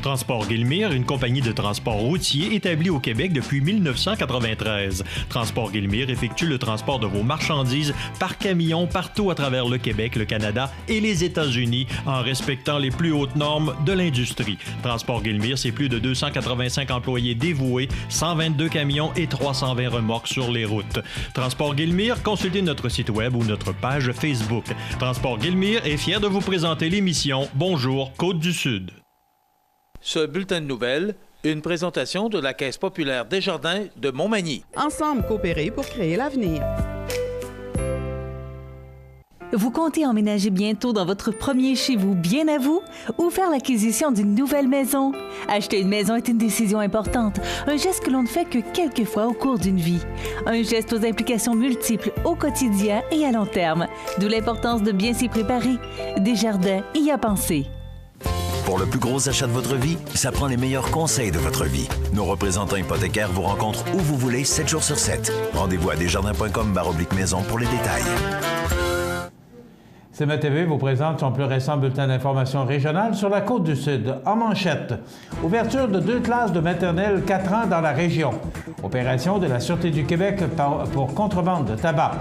Transport Guillemire, une compagnie de transport routier établie au Québec depuis 1993. Transport Guillemire effectue le transport de vos marchandises par camion partout à travers le Québec, le Canada et les États-Unis en respectant les plus hautes normes de l'industrie. Transport Guillemire, c'est plus de 285 employés dévoués, 122 camions et 320 remorques sur les routes. Transport Guillemire, consultez notre site web ou notre page Facebook. Transport Guillemire est fier de vous présenter l'émission Bonjour Côte-du-Sud. Ce bulletin de nouvelles, une présentation de la Caisse populaire Desjardins de Montmagny. Ensemble coopérer pour créer l'avenir. Vous comptez emménager bientôt dans votre premier chez vous bien à vous ou faire l'acquisition d'une nouvelle maison? Acheter une maison est une décision importante, un geste que l'on ne fait que quelques fois au cours d'une vie. Un geste aux implications multiples au quotidien et à long terme, d'où l'importance de bien s'y préparer. Desjardins y a pensé. Pour le plus gros achat de votre vie, ça prend les meilleurs conseils de votre vie. Nos représentants hypothécaires vous rencontrent où vous voulez, 7 jours sur 7. Rendez-vous à desjardins.com/maison pour les détails. CMA-TV vous présente son plus récent bulletin d'information régionale sur la Côte-du-Sud. En manchette, ouverture de 2 classes de maternelle 4 ans dans la région. Opération de la Sûreté du Québec pour contrebande de tabac.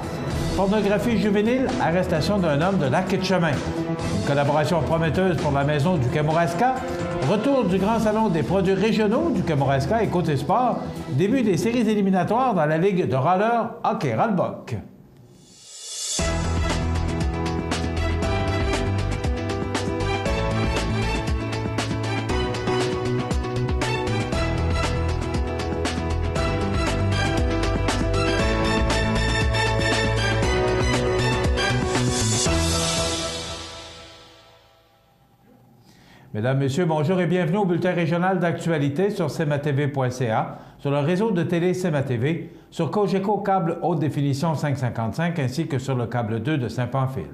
Pornographie juvénile, arrestation d'un homme de Lac-Etchemin. Une collaboration prometteuse pour la Maison du Kamouraska. Retour du Grand Salon des produits régionaux du Kamouraska et côté sport. Début des séries éliminatoires dans la Ligue de roller hockey Ralbock. Mesdames, Messieurs, bonjour et bienvenue au bulletin régional d'actualité sur cmatv.ca, sur le réseau de télé CMA-TV, sur Cogeco câble haute définition 555 ainsi que sur le câble 2 de Saint-Pamphile.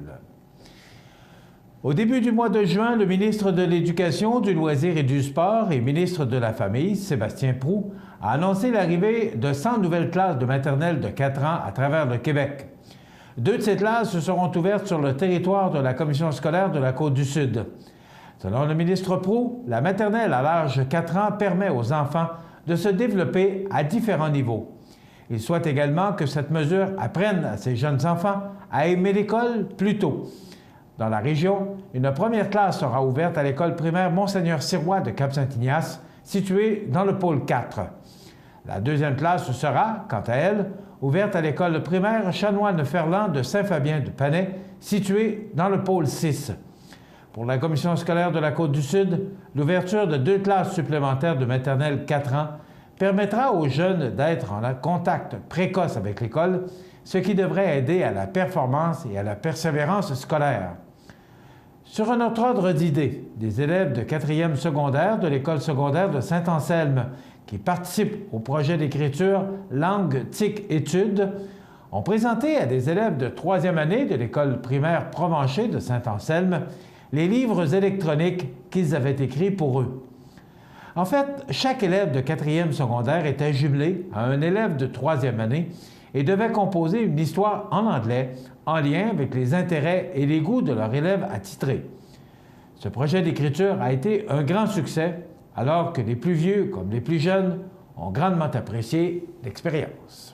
Au début du mois de juin, le ministre de l'Éducation, du Loisir et du Sport et ministre de la Famille, Sébastien Proulx, a annoncé l'arrivée de 100 nouvelles classes de maternelle de 4 ans à travers le Québec. 2 de ces classes seront ouvertes sur le territoire de la Commission scolaire de la Côte-du-Sud. Selon le ministre Proulx, la maternelle à l'âge de 4 ans permet aux enfants de se développer à différents niveaux. Il souhaite également que cette mesure apprenne à ces jeunes enfants à aimer l'école plus tôt. Dans la région, une première classe sera ouverte à l'école primaire Monseigneur-Sirois de Cap-Saint-Ignace, située dans le pôle 4. La deuxième classe sera, quant à elle, ouverte à l'école primaire Chanoine-Ferland de Saint-Fabien-de-Panay, située dans le pôle 6. Pour la Commission scolaire de la Côte-du-Sud, l'ouverture de 2 classes supplémentaires de maternelle 4 ans permettra aux jeunes d'être en contact précoce avec l'école, ce qui devrait aider à la performance et à la persévérance scolaire. Sur un autre ordre d'idée, des élèves de 4e secondaire de l'École secondaire de Saint-Anselme qui participent au projet d'écriture Langue, TIC, Études ont présenté à des élèves de 3e année de l'École primaire Provencher de Saint-Anselme les livres électroniques qu'ils avaient écrits pour eux. En fait, chaque élève de 4e secondaire était jumelé à un élève de 3e année et devait composer une histoire en anglais en lien avec les intérêts et les goûts de leur élève attitré. Ce projet d'écriture a été un grand succès, alors que les plus vieux comme les plus jeunes ont grandement apprécié l'expérience.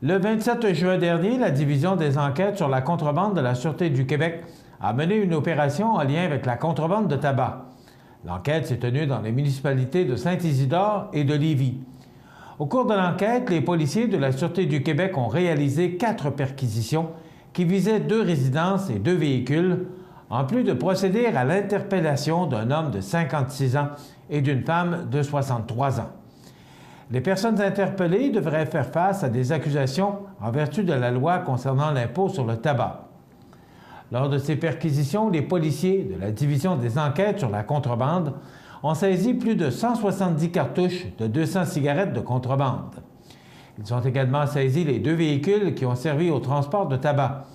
Le 27 juin dernier, la Division des enquêtes sur la contrebande de la Sûreté du Québec a mené une opération en lien avec la contrebande de tabac. L'enquête s'est tenue dans les municipalités de Saint-Isidore et de Lévis. Au cours de l'enquête, les policiers de la Sûreté du Québec ont réalisé 4 perquisitions qui visaient 2 résidences et 2 véhicules, en plus de procéder à l'interpellation d'un homme de 56 ans et d'une femme de 63 ans. Les personnes interpellées devraient faire face à des accusations en vertu de la loi concernant l'impôt sur le tabac. Lors de ces perquisitions, les policiers de la Division des enquêtes sur la contrebande ont saisi plus de 170 cartouches de 200 cigarettes de contrebande. Ils ont également saisi les 2 véhicules qui ont servi au transport de tabac.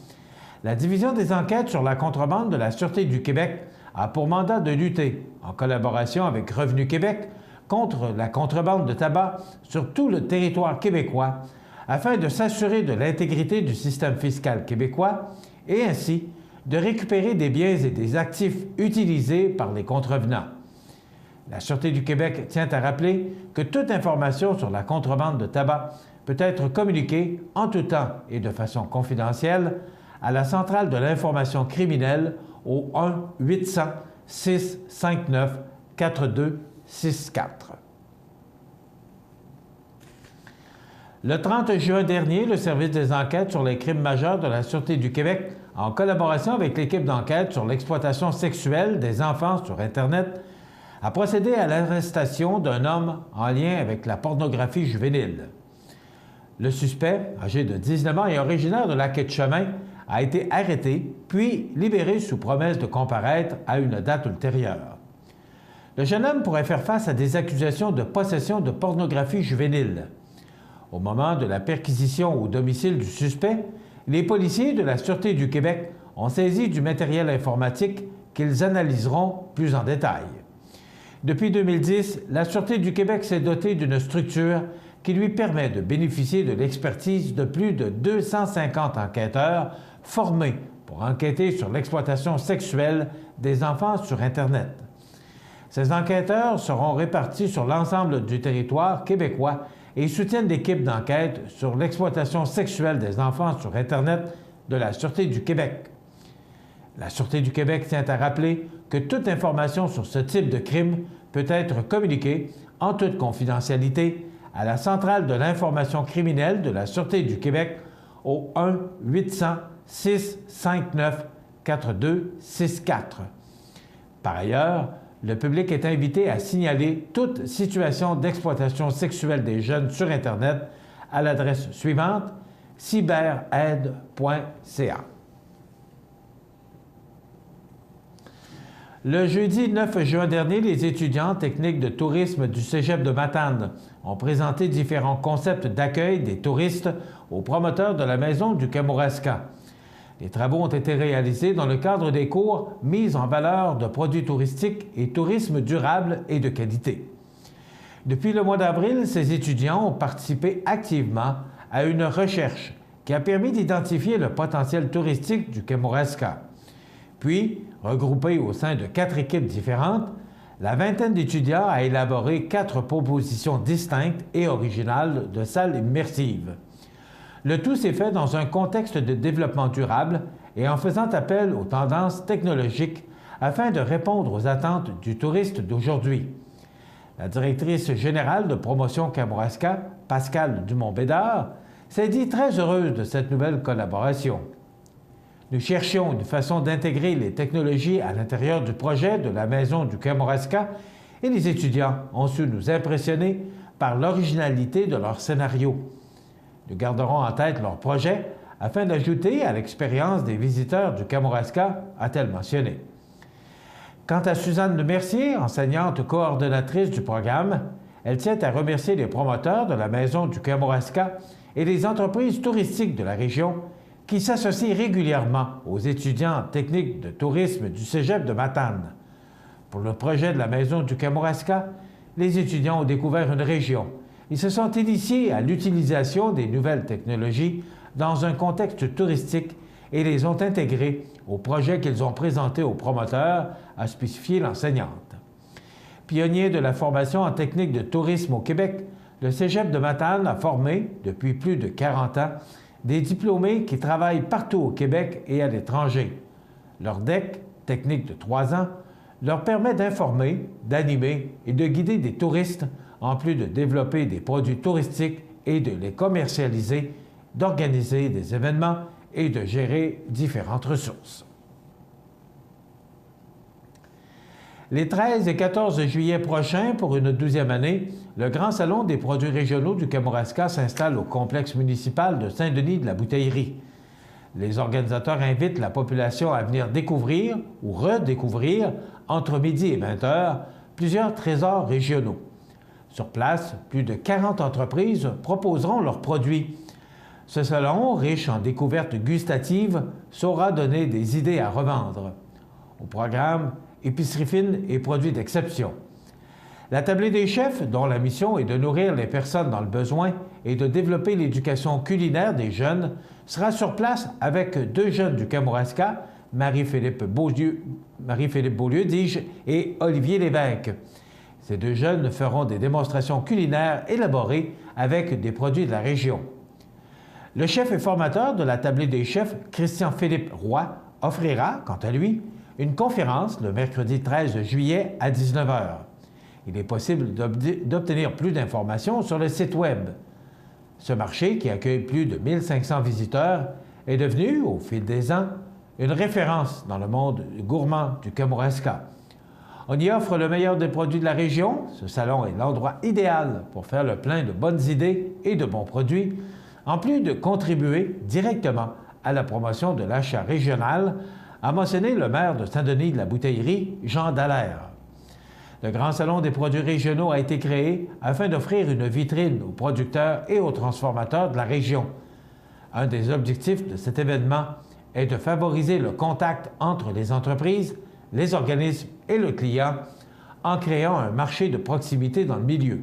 La Division des enquêtes sur la contrebande de la Sûreté du Québec a pour mandat de lutter, en collaboration avec Revenu Québec, contre la contrebande de tabac sur tout le territoire québécois afin de s'assurer de l'intégrité du système fiscal québécois et ainsi de récupérer des biens et des actifs utilisés par les contrevenants. La Sûreté du Québec tient à rappeler que toute information sur la contrebande de tabac peut être communiquée en tout temps et de façon confidentielle à la Centrale de l'information criminelle au 1-800-659-4264. Le 30 juin dernier, le Service des enquêtes sur les crimes majeurs de la Sûreté du Québec, en collaboration avec l'équipe d'enquête sur l'exploitation sexuelle des enfants sur Internet, a procédé à l'arrestation d'un homme en lien avec la pornographie juvénile. Le suspect, âgé de 19 ans et originaire de Lac-Etchemin, a été arrêté puis libéré sous promesse de comparaître à une date ultérieure. Le jeune homme pourrait faire face à des accusations de possession de pornographie juvénile. Au moment de la perquisition au domicile du suspect, les policiers de la Sûreté du Québec ont saisi du matériel informatique qu'ils analyseront plus en détail. Depuis 2010, la Sûreté du Québec s'est dotée d'une structure qui lui permet de bénéficier de l'expertise de plus de 250 enquêteurs formés pour enquêter sur l'exploitation sexuelle des enfants sur Internet. Ces enquêteurs seront répartis sur l'ensemble du territoire québécois et soutiennent l'équipe d'enquête sur l'exploitation sexuelle des enfants sur Internet de la Sûreté du Québec. La Sûreté du Québec tient à rappeler que toute information sur ce type de crime peut être communiquée en toute confidentialité à la Centrale de l'information criminelle de la Sûreté du Québec au 1-800-659-4264. Par ailleurs, le public est invité à signaler toute situation d'exploitation sexuelle des jeunes sur Internet à l'adresse suivante cyberaide.ca. Le jeudi 9 juin dernier, les étudiants techniques de tourisme du Cégep de Matane ont présenté différents concepts d'accueil des touristes aux promoteurs de la Maison du Kamouraska. Les travaux ont été réalisés dans le cadre des cours « Mise en valeur de produits touristiques et tourisme durable et de qualité ». Depuis le mois d'avril, ces étudiants ont participé activement à une recherche qui a permis d'identifier le potentiel touristique du Kamouraska. Puis, regroupés au sein de 4 équipes différentes, la vingtaine d'étudiants a élaboré 4 propositions distinctes et originales de salles immersives. Le tout s'est fait dans un contexte de développement durable et en faisant appel aux tendances technologiques afin de répondre aux attentes du touriste d'aujourd'hui. La directrice générale de promotion Kamouraska, Pascale Dumont-Bédard, s'est dit très heureuse de cette nouvelle collaboration. Nous cherchions une façon d'intégrer les technologies à l'intérieur du projet de la Maison du Kamouraska et les étudiants ont su nous impressionner par l'originalité de leur scénario. Nous garderons en tête leur projet afin d'ajouter à l'expérience des visiteurs du Kamouraska, a-t-elle mentionné. Quant à Suzanne Lemercier, enseignante coordonnatrice du programme, elle tient à remercier les promoteurs de la Maison du Kamouraska et les entreprises touristiques de la région qui s'associent régulièrement aux étudiants techniques de tourisme du Cégep de Matane. Pour le projet de la Maison du Kamouraska, les étudiants ont découvert une région. Ils se sont initiés à l'utilisation des nouvelles technologies dans un contexte touristique et les ont intégrés au projet qu'ils ont présenté aux promoteurs, a spécifié l'enseignante. Pionnier de la formation en technique de tourisme au Québec, le Cégep de Matane a formé, depuis plus de 40 ans, des diplômés qui travaillent partout au Québec et à l'étranger. Leur DEC, technique de 3 ans, leur permet d'informer, d'animer et de guider des touristes, en plus de développer des produits touristiques et de les commercialiser, d'organiser des événements et de gérer différentes ressources. Les 13 et 14 juillet prochains, pour une 12e année, le Grand Salon des produits régionaux du Kamouraska s'installe au complexe municipal de Saint-Denis de la Bouteillerie. Les organisateurs invitent la population à venir découvrir ou redécouvrir, entre midi et 20 heures, plusieurs trésors régionaux. Sur place, plus de 40 entreprises proposeront leurs produits. Ce salon, riche en découvertes gustatives, saura donner des idées à revendre. Au programme, épicerie fine et produits d'exception. La tablée des chefs, dont la mission est de nourrir les personnes dans le besoin et de développer l'éducation culinaire des jeunes, sera sur place avec 2 jeunes du Kamouraska, Marie-Philippe Beaulieu, et Olivier Lévesque. Ces 2 jeunes feront des démonstrations culinaires élaborées avec des produits de la région. Le chef et formateur de la tablée des chefs, Christian-Philippe Roy, offrira, quant à lui, une conférence le mercredi 13 juillet à 19h. Il est possible d'obtenir plus d'informations sur le site Web. Ce marché, qui accueille plus de 1500 visiteurs, est devenu, au fil des ans, une référence dans le monde gourmand du Kamouraska. On y offre le meilleur des produits de la région. Ce salon est l'endroit idéal pour faire le plein de bonnes idées et de bons produits, en plus de contribuer directement à la promotion de l'achat régional, a mentionné le maire de Saint-Denis de la Bouteillerie, Jean Dallaire. Le Grand Salon des produits régionaux a été créé afin d'offrir une vitrine aux producteurs et aux transformateurs de la région. Un des objectifs de cet événement est de favoriser le contact entre les entreprises, les organismes et le client en créant un marché de proximité dans le milieu.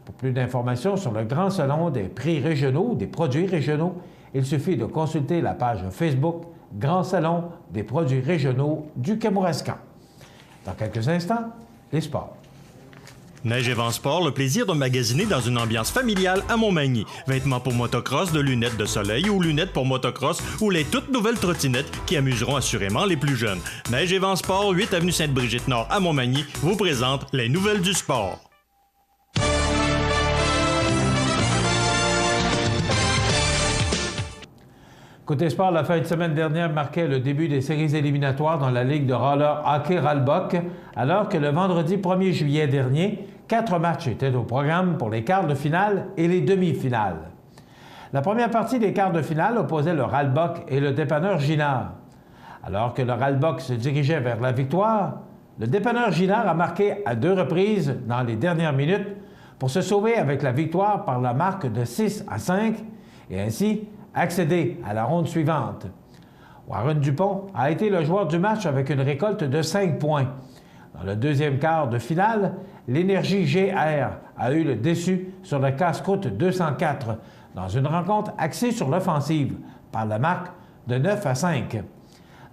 Pour plus d'informations sur le Grand Salon des prix régionaux, des produits régionaux, il suffit de consulter la page Facebook Grand Salon des produits régionaux du Kamouraska. Dans quelques instants, les sports. Neige et Vent Sport, le plaisir de magasiner dans une ambiance familiale à Montmagny. Vêtements pour motocross, de lunettes de soleil ou lunettes pour motocross ou les toutes nouvelles trottinettes qui amuseront assurément les plus jeunes. Neige et Vent Sport, 8 avenue Sainte-Brigitte-Nord à Montmagny, vous présente les nouvelles du sport. Côté sport, la fin de semaine dernière marquait le début des séries éliminatoires dans la Ligue de roller hockey Ralbock, alors que le vendredi 1er juillet dernier, 4 matchs étaient au programme pour les quarts de finale et les demi-finales. La première partie des quarts de finale opposait le Ralbock et le dépanneur Ginard. Alors que le Ralbock se dirigeait vers la victoire, le dépanneur Ginard a marqué à 2 reprises dans les dernières minutes pour se sauver avec la victoire par la marque de 6-5 et ainsi accéder à la ronde suivante. Warren Dupont a été le joueur du match avec une récolte de 5 points. Dans le deuxième quart de finale, l'Énergie GR a eu le dessus sur le casse-croûte 204 dans une rencontre axée sur l'offensive par la marque de 9-5.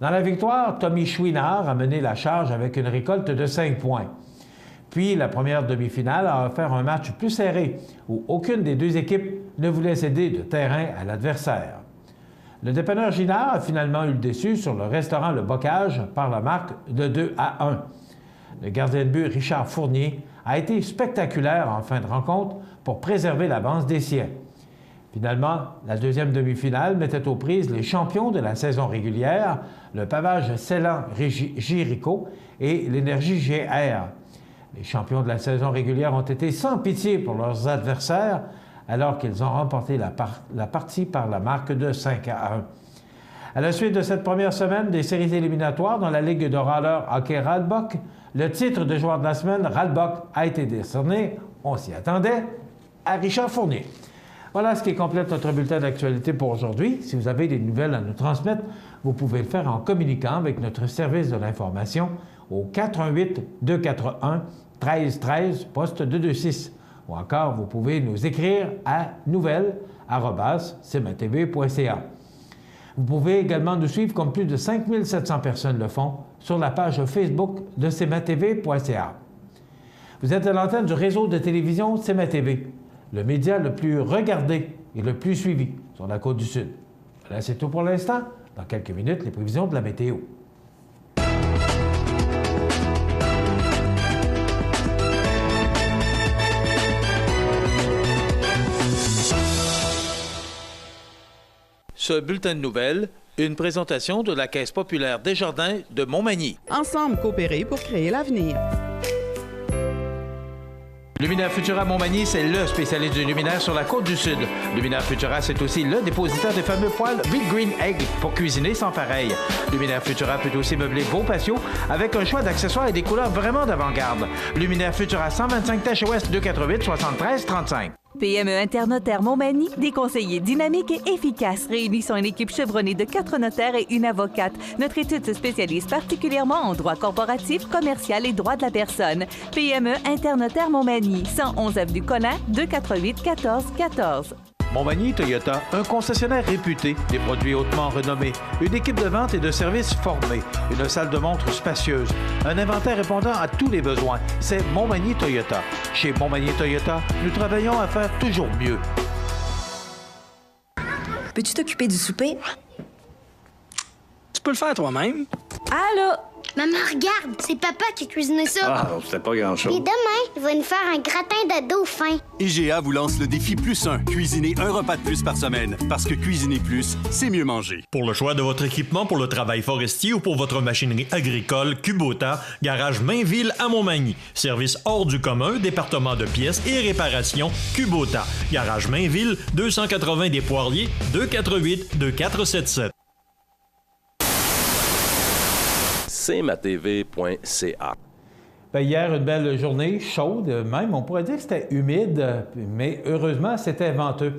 Dans la victoire, Tommy Chouinard a mené la charge avec une récolte de 5 points. Puis, la première demi-finale a offert un match plus serré, où aucune des 2 équipes ne voulait céder de terrain à l'adversaire. Le dépanneur Ginard a finalement eu le dessus sur le restaurant Le Bocage par la marque de 2-1. Le gardien de but Richard Fournier a été spectaculaire en fin de rencontre pour préserver l'avance des siens. Finalement, la deuxième demi-finale mettait aux prises les champions de la saison régulière, le pavage Ceylan-Géricault et l'Énergie GR. Les champions de la saison régulière ont été sans pitié pour leurs adversaires alors qu'ils ont remporté la partie par la marque de 5-1. À la suite de cette première semaine des séries éliminatoires dans la Ligue de roller hockey Ralbock, le titre de joueur de la semaine Ralbock a été décerné, on s'y attendait, à Richard Fournier. Voilà ce qui complète notre bulletin d'actualité pour aujourd'hui. Si vous avez des nouvelles à nous transmettre, vous pouvez le faire en communiquant avec notre service de l'information au 418-241-1313, poste 226. Ou encore, vous pouvez nous écrire à nouvelles@cmatv.ca. Vous pouvez également nous suivre comme plus de 5700 personnes le font sur la page Facebook de cmatv.ca. Vous êtes à l'antenne du réseau de télévision CMA-TV, le média le plus regardé et le plus suivi sur la Côte-du-Sud. Voilà, c'est tout pour l'instant. Dans quelques minutes, les prévisions de la météo. Ce bulletin de nouvelles, une présentation de la Caisse populaire Desjardins de Montmagny. Ensemble coopérer pour créer l'avenir. Luminaire Futura Montmagny, c'est le spécialiste du luminaire sur la Côte-du-Sud. Luminaire Futura, c'est aussi le dépositaire des fameux poêles Big Green Egg pour cuisiner sans pareil. Luminaire Futura peut aussi meubler vos patios avec un choix d'accessoires et des couleurs vraiment d'avant-garde. Luminaire Futura, 125 Tache Ouest, 248 73 35. PME Internotaire Montmagny, des conseillers dynamiques et efficaces réunissant une équipe chevronnée de 4 notaires et une avocate. Notre étude se spécialise particulièrement en droit corporatif, commercial et droit de la personne. PME Internotaire Montmagny, 111 avenue Collin, 248 14 14. Montmagny Toyota, un concessionnaire réputé, des produits hautement renommés, une équipe de vente et de services formée, une salle de montre spacieuse, un inventaire répondant à tous les besoins. C'est Montmagny Toyota. Chez Montmagny Toyota, nous travaillons à faire toujours mieux. Peux-tu t'occuper du souper? Tu peux le faire toi-même. Allô? Maman, regarde, c'est papa qui a cuisiné ça. Ah, c'était pas grand-chose. Et demain, il va nous faire un gratin de dauphin. IGA vous lance le défi +1. Cuisinez un repas de plus par semaine. Parce que cuisiner plus, c'est mieux manger. Pour le choix de votre équipement pour le travail forestier ou pour votre machinerie agricole, Kubota, garage Mainville à Montmagny. Service hors du commun, département de pièces et réparation, Kubota. Garage Mainville, 280 des Poiriers, 248-2477. cmatv.ca. Bien, hier, une belle journée, chaude même. On pourrait dire que c'était humide, mais heureusement, c'était venteux.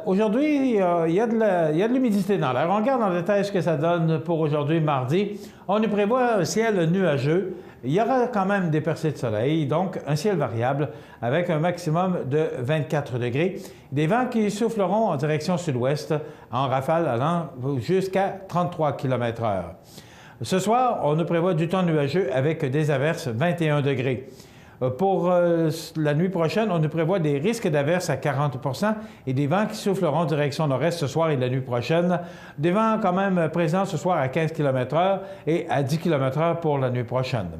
Aujourd'hui, il y a de l'humidité dans l'air. On regarde en détail ce que ça donne pour aujourd'hui, mardi. On nous prévoit un ciel nuageux. Il y aura quand même des percées de soleil, donc un ciel variable avec un maximum de 24 degrés. Des vents qui souffleront en direction sud-ouest, en rafale allant jusqu'à 33 km/h. Ce soir, on nous prévoit du temps nuageux avec des averses 21 degrés. Pour la nuit prochaine, on nous prévoit des risques d'averses à 40 et des vents qui souffleront en direction nord-est ce soir et la nuit prochaine. Des vents quand même présents ce soir à 15 km/h et à 10 km/h pour la nuit prochaine.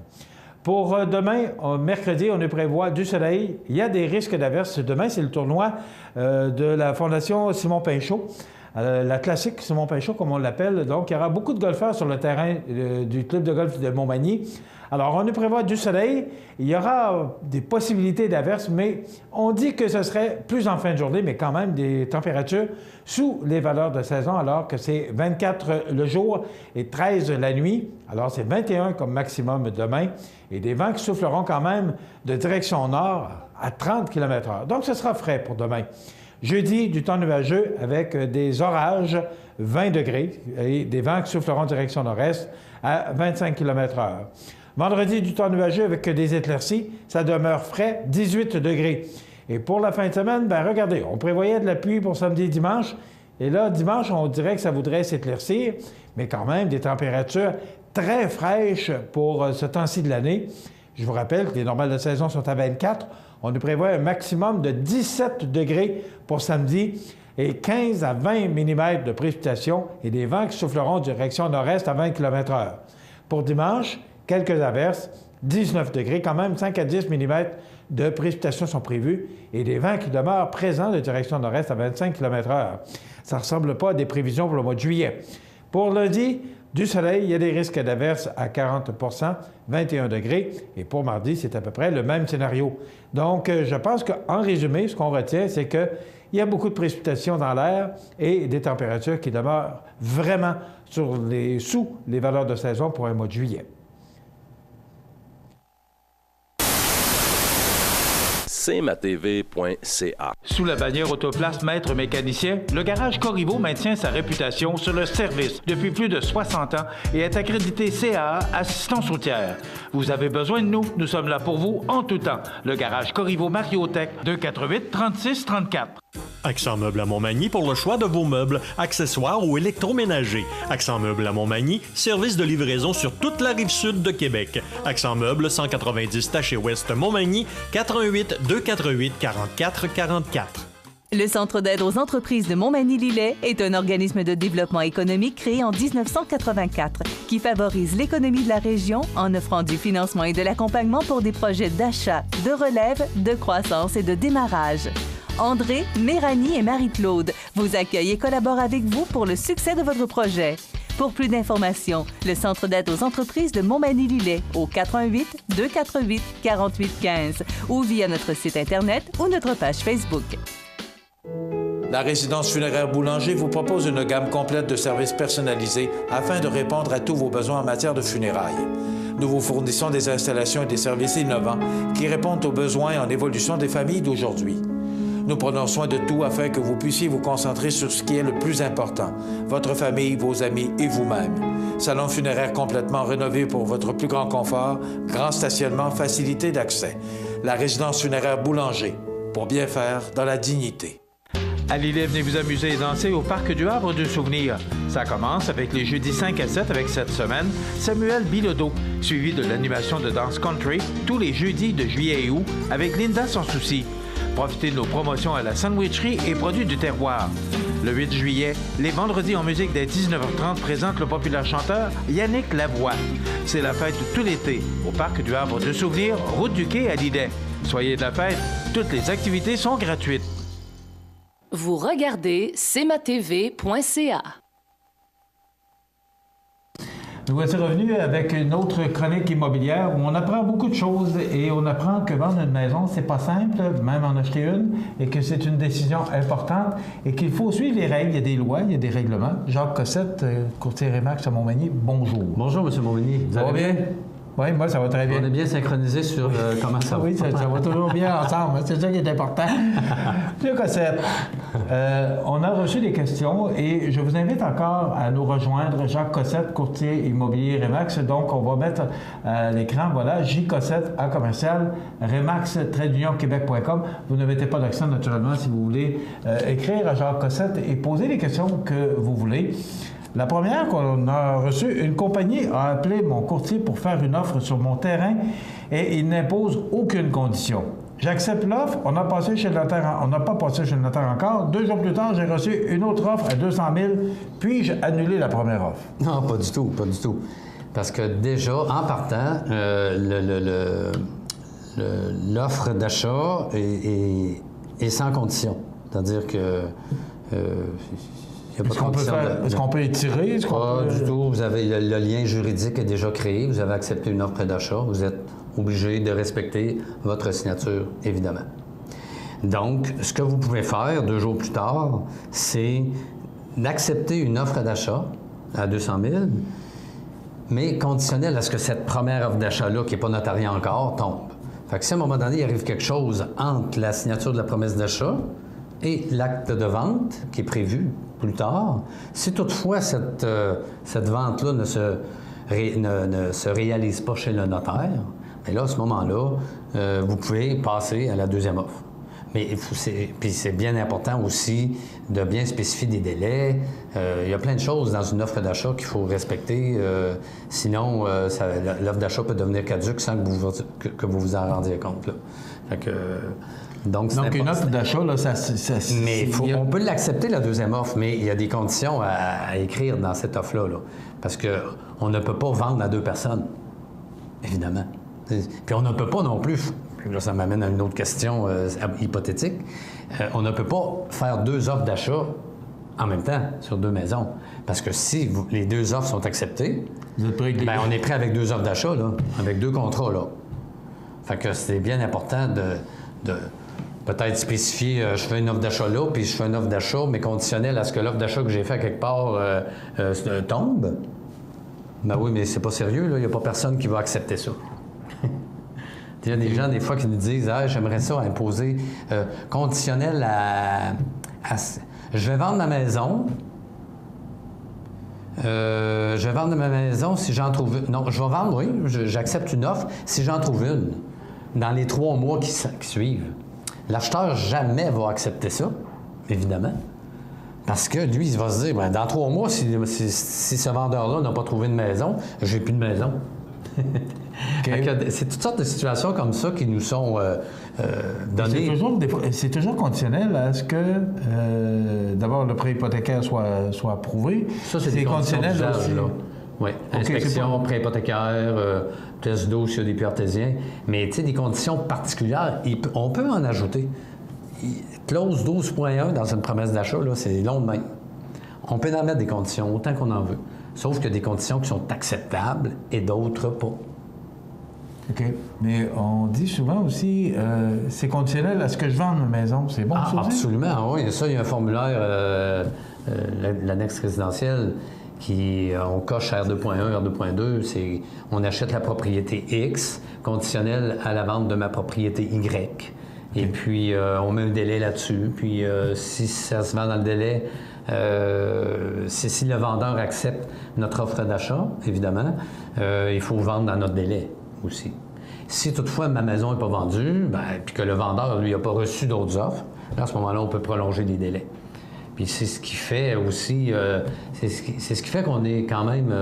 Pour demain, mercredi, on nous prévoit du soleil. Il y a des risques d'averses. Demain, c'est le tournoi de la Fondation Simon Pinchot. La classique Simon Pinchot, comme on l'appelle. Donc, il y aura beaucoup de golfeurs sur le terrain du club de golf de Montmagny. Alors, on nous prévoit du soleil. Il y aura des possibilités d'averses, mais on dit que ce serait plus en fin de journée, mais quand même des températures sous les valeurs de saison, alors que c'est 24 le jour et 13 la nuit. Alors, c'est 21 comme maximum demain. Et des vents qui souffleront quand même de direction nord à 30 km/h. Donc, ce sera frais pour demain. Jeudi, du temps nuageux avec des orages, 20 degrés, et des vents qui souffleront en direction nord-est à 25 km/h. Vendredi, du temps nuageux avec des éclaircies, ça demeure frais, 18 degrés. Et pour la fin de semaine, bien regardez, on prévoyait de la pluie pour samedi et dimanche, et là, dimanche, on dirait que ça voudrait s'éclaircir, mais quand même des températures très fraîches pour ce temps-ci de l'année. Je vous rappelle que les normales de saison sont à 24. On nous prévoit un maximum de 17 degrés pour samedi et 15 à 20 mm de précipitations et des vents qui souffleront en direction nord-est à 20 km/h. Pour dimanche, quelques averses, 19 degrés, quand même 5 à 10 mm de précipitations sont prévues et des vents qui demeurent présents de direction nord-est à 25 km/h. Ça ne ressemble pas à des prévisions pour le mois de juillet. Pour lundi, du soleil, il y a des risques d'averses à 40 21 degrés. Et pour mardi, c'est à peu près le même scénario. Donc, je pense qu'en résumé, ce qu'on retient, c'est qu'il y a beaucoup de précipitations dans l'air et des températures qui demeurent vraiment sous les valeurs de saison pour un mois de juillet. cmatv.ca. Sous la bannière Autoplace Maître Mécanicien, le garage Corriveau maintient sa réputation sur le service depuis plus de 60 ans et est accrédité CAA Assistance routière. Vous avez besoin de nous, nous sommes là pour vous en tout temps. Le garage Corriveau Mariotech, 248-3634. Accent Meubles à Montmagny pour le choix de vos meubles, accessoires ou électroménagers. Accent Meubles à Montmagny, service de livraison sur toute la rive sud de Québec. Accent Meubles, 190 Taché Ouest Montmagny, 418-248-4444. Le Centre d'aide aux entreprises de Montmagny-Lillet est un organisme de développement économique créé en 1984 qui favorise l'économie de la région en offrant du financement et de l'accompagnement pour des projets d'achat, de relève, de croissance et de démarrage. André, Méranie et Marie-Claude vous accueillent et collaborent avec vous pour le succès de votre projet. Pour plus d'informations, le Centre d'aide aux entreprises de Montmagny-Lillet au 418-248-4815 ou via notre site Internet ou notre page Facebook. La résidence funéraire Boulanger vous propose une gamme complète de services personnalisés afin de répondre à tous vos besoins en matière de funérailles. Nous vous fournissons des installations et des services innovants qui répondent aux besoins en évolution des familles d'aujourd'hui. Nous prenons soin de tout afin que vous puissiez vous concentrer sur ce qui est le plus important, votre famille, vos amis et vous-même. Salon funéraire complètement rénové pour votre plus grand confort, grand stationnement, facilité d'accès. La résidence funéraire Boulanger, pour bien faire dans la dignité. À Lillet, venez vous amuser et danser au Parc du Havre du Souvenir. Ça commence avec les jeudis 5 à 7 avec cette semaine Samuel Bilodeau, suivi de l'animation de danse country tous les jeudis de juillet et août avec Linda Sans Souci. Profitez de nos promotions à la sandwicherie et produits du terroir. Le 8 juillet, les vendredis en musique dès 19h30 présentent le populaire chanteur Yannick Lavoie. C'est la fête tout l'été au Parc du Havre du Souvenir, route du Quai à Lillet. Soyez de la fête, toutes les activités sont gratuites. Vous regardez cmatv.ca. Nous voici revenus avec une autre chronique immobilière où on apprend beaucoup de choses et on apprend que vendre une maison, c'est pas simple, même en acheter une, et que c'est une décision importante et qu'il faut suivre les règles. Il y a des lois, il y a des règlements. Jacques Cossette, courtier Remax à Montmagny, bonjour. Bonjour, M. Montmagny. Vous allez bien? Oui, moi, ça va très bien. On est bien synchronisés sur comment ça va. Oui, ça va toujours bien ensemble. C'est ça qui est important. M. Cossette, on a reçu des questions et je vous invite encore à nous rejoindre. Jacques Cossette, courtier immobilier Remax. Donc, on va mettre à l'écran, voilà, J. Cossette, à commercial, remax-québec.com. Vous ne mettez pas d'accent, naturellement, si vous voulez écrire à Jacques Cossette et poser les questions que vous voulez. La première qu'on a reçue, une compagnie a appelé mon courtier pour faire une offre sur mon terrain et il n'impose aucune condition. J'accepte l'offre, on n'a pas passé chez le notaire encore. 2 jours plus tard, j'ai reçu une autre offre à 200 000. Puis-je annuler la première offre? Non, pas du tout, pas du tout. Parce que déjà, en partant, l'offre d'achat est sans condition. C'est-à-dire que... Est-ce qu'on peut étirer? Pas du tout. Vous avez le lien juridique est déjà créé. Vous avez accepté une offre d'achat. Vous êtes obligé de respecter votre signature, évidemment. Donc, ce que vous pouvez faire 2 jours plus tard, c'est d'accepter une offre d'achat à 200 000, mais conditionnelle à ce que cette première offre d'achat-là, qui n'est pas notariée encore, tombe. Fait que si à un moment donné, il arrive quelque chose entre la signature de la promesse d'achat et l'acte de vente qui est prévu plus tard, si toutefois cette vente-là ne se réalise pas chez le notaire, bien là, à ce moment-là, vous pouvez passer à la deuxième offre. Mais puis c'est bien important aussi de bien spécifier des délais. Il y a plein de choses dans une offre d'achat qu'il faut respecter. Sinon, l'offre d'achat peut devenir caduque sans que vous vous en rendiez compte. Là. Fait que, donc une offre d'achat, là, mais on peut l'accepter, la deuxième offre, mais il y a des conditions à écrire dans cette offre-là. Là, parce qu'on ne peut pas vendre à 2 personnes, évidemment. Puis on ne peut pas non plus, là, ça m'amène à une autre question hypothétique, on ne peut pas faire 2 offres d'achat en même temps sur 2 maisons. Parce que si les 2 offres sont acceptées, on est prêt avec 2 offres d'achat, là, avec 2 contrats. Là. Fait que c'est bien important de peut-être spécifier, je fais une offre d'achat là, puis je fais une offre d'achat, mais conditionnelle à ce que l'offre d'achat que j'ai fait à quelque part tombe. Ben oui, mais c'est pas sérieux, là. Il n'y a pas personne qui va accepter ça. Il y a des gens, des fois, qui nous disent « Ah, j'aimerais ça imposer conditionnel à... Je vais vendre ma maison. Je vais vendre ma maison si j'en trouve une. Non, je vais vendre, oui, j'accepte une offre si j'en trouve une dans les 3 mois qui suivent. » L'acheteur jamais va accepter ça, évidemment, parce que lui, il va se dire, bien, dans 3 mois, si ce vendeur-là n'a pas trouvé de maison, j'ai plus de maison. Okay. C'est toutes sortes de situations comme ça qui nous sont données. C'est toujours conditionnel à ce que, d'abord, le prêt hypothécaire soit approuvé. Ça, c'est des conditionnel aussi. Oui, inspection, prêt hypothécaire, test d'eau s'il y a des puits artésiens. Mais, tu sais, des conditions particulières, on peut en ajouter. Clause 12.1 dans une promesse d'achat, là, c'est long de même. On peut en mettre des conditions, autant qu'on en veut. Sauf qu'il y a des conditions qui sont acceptables et d'autres pas. OK. Mais on dit souvent aussi, c'est conditionnel à ce que je vende ma maison. C'est bon, ça? Absolument, oui. Ça, il y a un formulaire, l'annexe résidentielle, on coche R2.1, R2.2, c'est on achète la propriété X, conditionnelle à la vente de ma propriété Y. Et puis, on met un délai là-dessus. Puis, si ça se vend dans le délai, si le vendeur accepte notre offre d'achat, évidemment, il faut vendre dans notre délai aussi. Si toutefois ma maison n'est pas vendue, puis que le vendeur, lui, n'a pas reçu d'autres offres, là, à ce moment-là, on peut prolonger les délais. Puis c'est ce qui fait aussi, c'est ce qui fait qu'on est quand même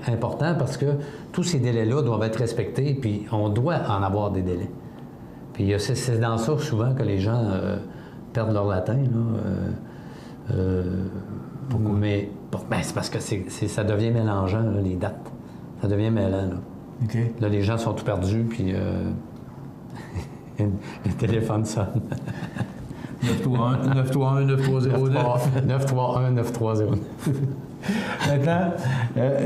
important parce que tous ces délais-là doivent être respectés, puis on doit en avoir des délais. Puis c'est dans ça souvent que les gens perdent leur latin, là. Pourquoi? Mais c'est parce que ça devient mélangeant, là, les dates. Ça devient mêlant, là. Okay. Là, les gens sont tout perdus, puis le téléphone sonne. 931-930-9. 931-930. Maintenant,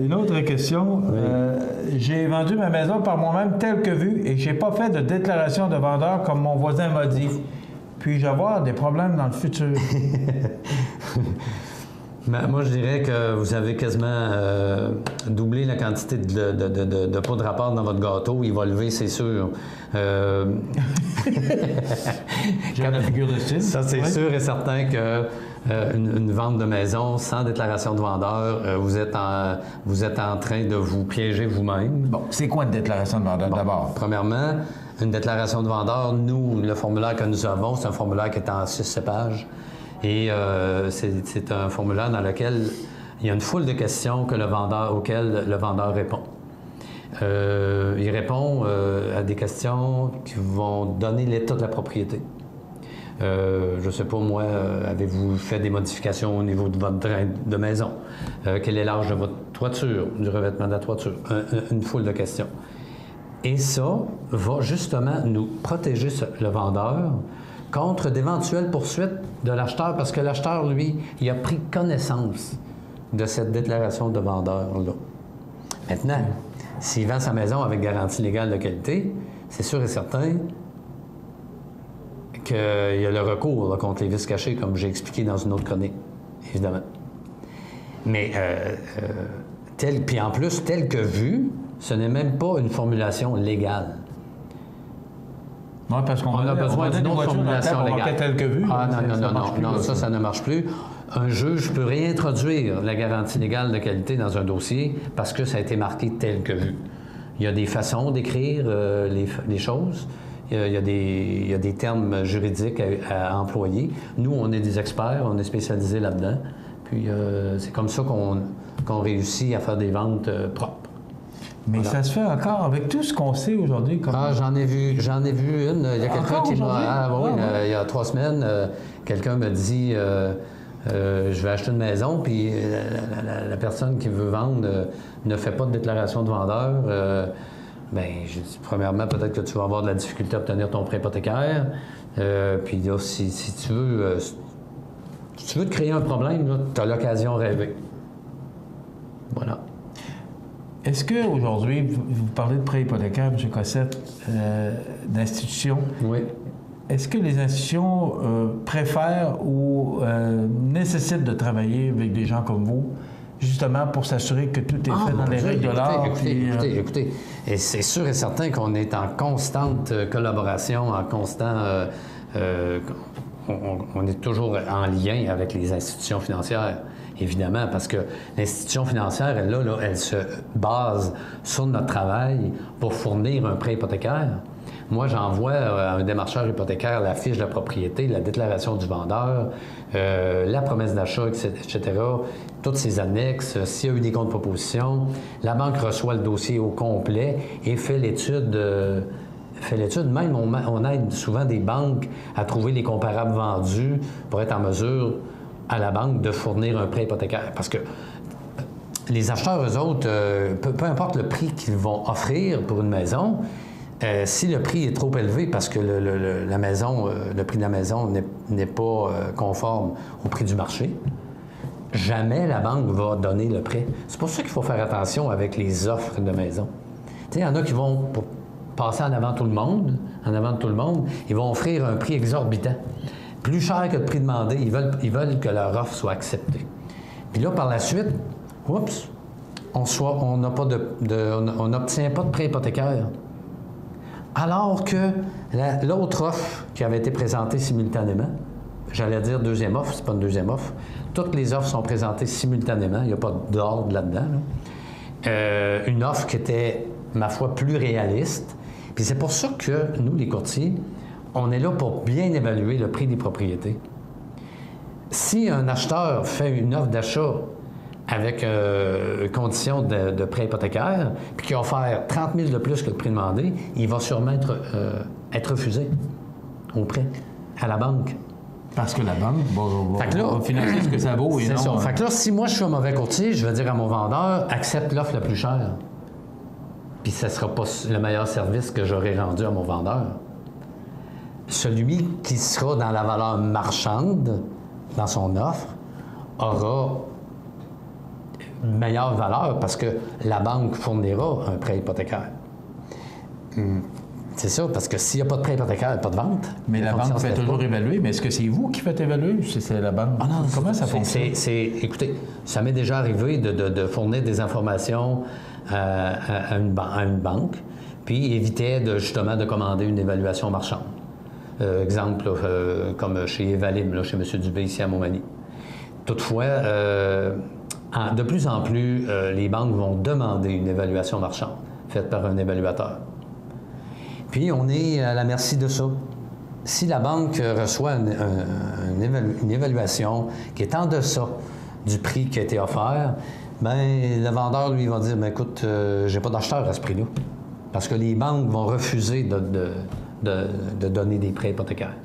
une autre question. Oui. J'ai vendu ma maison par moi-même telle que vue et j'ai pas fait de déclaration de vendeur comme mon voisin m'a dit. Puis-je avoir des problèmes dans le futur? Moi, je dirais que vous avez quasiment doublé la quantité de pots de rapport dans votre gâteau. Il va lever, c'est sûr. J'ai la figure de style. Ça, c'est sûr et certain que une vente de maison sans déclaration de vendeur, vous êtes en train de vous piéger vous-même. Bon, c'est quoi une déclaration de vendeur d'abord? Premièrement, une déclaration de vendeur, nous, le formulaire que nous avons, c'est un formulaire qui est en 6 pages. Et c'est un formulaire dans lequel il y a une foule de questions auxquelles le vendeur répond. Il répond à des questions qui vont donner l'état de la propriété. Je ne sais pas, moi, avez-vous fait des modifications au niveau de votre drain de maison? Quel est l'âge de votre toiture, du revêtement de la toiture? Une foule de questions. Et ça va justement nous protéger le vendeur contre d'éventuelles poursuites de l'acheteur, parce que l'acheteur, lui, il a pris connaissance de cette déclaration de vendeur-là. Maintenant, s'il vend sa maison avec garantie légale de qualité, c'est sûr et certain qu'il y a le recours là, contre les vices cachés, comme j'ai expliqué dans une autre chronique, évidemment. Mais, puis en plus, tel que vu, ce n'est même pas une formulation légale. Oui, parce qu'on a besoin d'une autre formulation légale. Tel que vu, non, ça ne marche plus. Un juge peut réintroduire la garantie légale de qualité dans un dossier parce que ça a été marqué tel que vu. Il y a des façons d'écrire les choses. Il y a des termes juridiques à employer. Nous, on est des experts, on est spécialisés là-dedans. Puis c'est comme ça qu'on réussit à faire des ventes propres. Mais voilà. Ça se fait encore avec tout ce qu'on sait aujourd'hui. J'en ai vu une. Il y a quelqu'un qui m'a... il y a 3 semaines, quelqu'un me dit je vais acheter une maison, puis la personne qui veut vendre ne fait pas de déclaration de vendeur. Je dis, premièrement, peut-être que tu vas avoir de la difficulté à obtenir ton prêt hypothécaire. Puis là, si tu veux te créer un problème, tu as l'occasion rêvée. Voilà. Est-ce qu'aujourd'hui, vous parlez de prêt hypothécaire, M. Cossette, d'institutions? Oui. Est-ce que les institutions préfèrent ou nécessitent de travailler avec des gens comme vous, justement pour s'assurer que tout est fait dans les règles de l'art? Écoutez, et c'est sûr et certain qu'on est en constante collaboration, en constant... on est toujours en lien avec les institutions financières. Évidemment, parce que l'institution financière, elle se base sur notre travail pour fournir un prêt hypothécaire. Moi, j'envoie à un démarcheur hypothécaire la fiche de propriété, la déclaration du vendeur, la promesse d'achat, etc., toutes ces annexes, s'il y a eu des contre-propositions. La banque reçoit le dossier au complet et fait l'étude. Même, on aide souvent des banques à trouver les comparables vendus pour être en mesure à la banque de fournir un prêt hypothécaire. Parce que les acheteurs, eux autres, peu importe le prix qu'ils vont offrir pour une maison, si le prix est trop élevé parce que le prix de la maison n'est pas conforme au prix du marché, jamais la banque va donner le prêt. C'est pour ça qu'il faut faire attention avec les offres de maison. Tu sais, il y en a qui vont passer en avant de tout le monde, ils vont offrir un prix exorbitant. Plus cher que le prix demandé, ils veulent que leur offre soit acceptée. Puis là, par la suite, oups, on n'obtient pas de prêt hypothécaire. Alors que L'autre offre qui avait été présentée simultanément, j'allais dire deuxième offre, c'est pas une deuxième offre. Toutes les offres sont présentées simultanément, il n'y a pas d'ordre là-dedans. Là. Une offre qui était, ma foi, plus réaliste. Puis c'est pour ça que nous, les courtiers, on est là pour bien évaluer le prix des propriétés. Si un acheteur fait une offre d'achat avec condition de prêt hypothécaire, puis qui a offert 30 000 de plus que le prix demandé, il va sûrement être refusé au prêt, à la banque. Parce que la banque va financer ce que ça vaut et non... C'est ça. Fait que là, si moi, je suis un mauvais courtier, je vais dire à mon vendeur, accepte l'offre la plus chère. Puis ça ne sera pas le meilleur service que j'aurai rendu à mon vendeur. Celui qui sera dans la valeur marchande, dans son offre, aura une meilleure valeur parce que la banque fournira un prêt hypothécaire. C'est ça, parce que s'il n'y a pas de prêt hypothécaire, il n'y a pas de vente. Mais la banque fait toujours évaluer. Mais est-ce que c'est vous qui faites évaluer ou c'est la banque? Ah non, comment ça fonctionne? Écoutez, ça m'est déjà arrivé de fournir des informations à une banque, puis éviter justement de commander une évaluation marchande. Exemple, comme chez Evalim, là, chez M. Dubé, ici à Montmagny. Toutefois, de plus en plus, les banques vont demander une évaluation marchande faite par un évaluateur. Puis, on est à la merci de ça. Si la banque reçoit une évaluation qui est en deçà du prix qui a été offert, bien, le vendeur, lui, va dire, bien, écoute, j'ai pas d'acheteur à ce prix-là. Parce que les banques vont refuser de donner des prêts hypothécaires.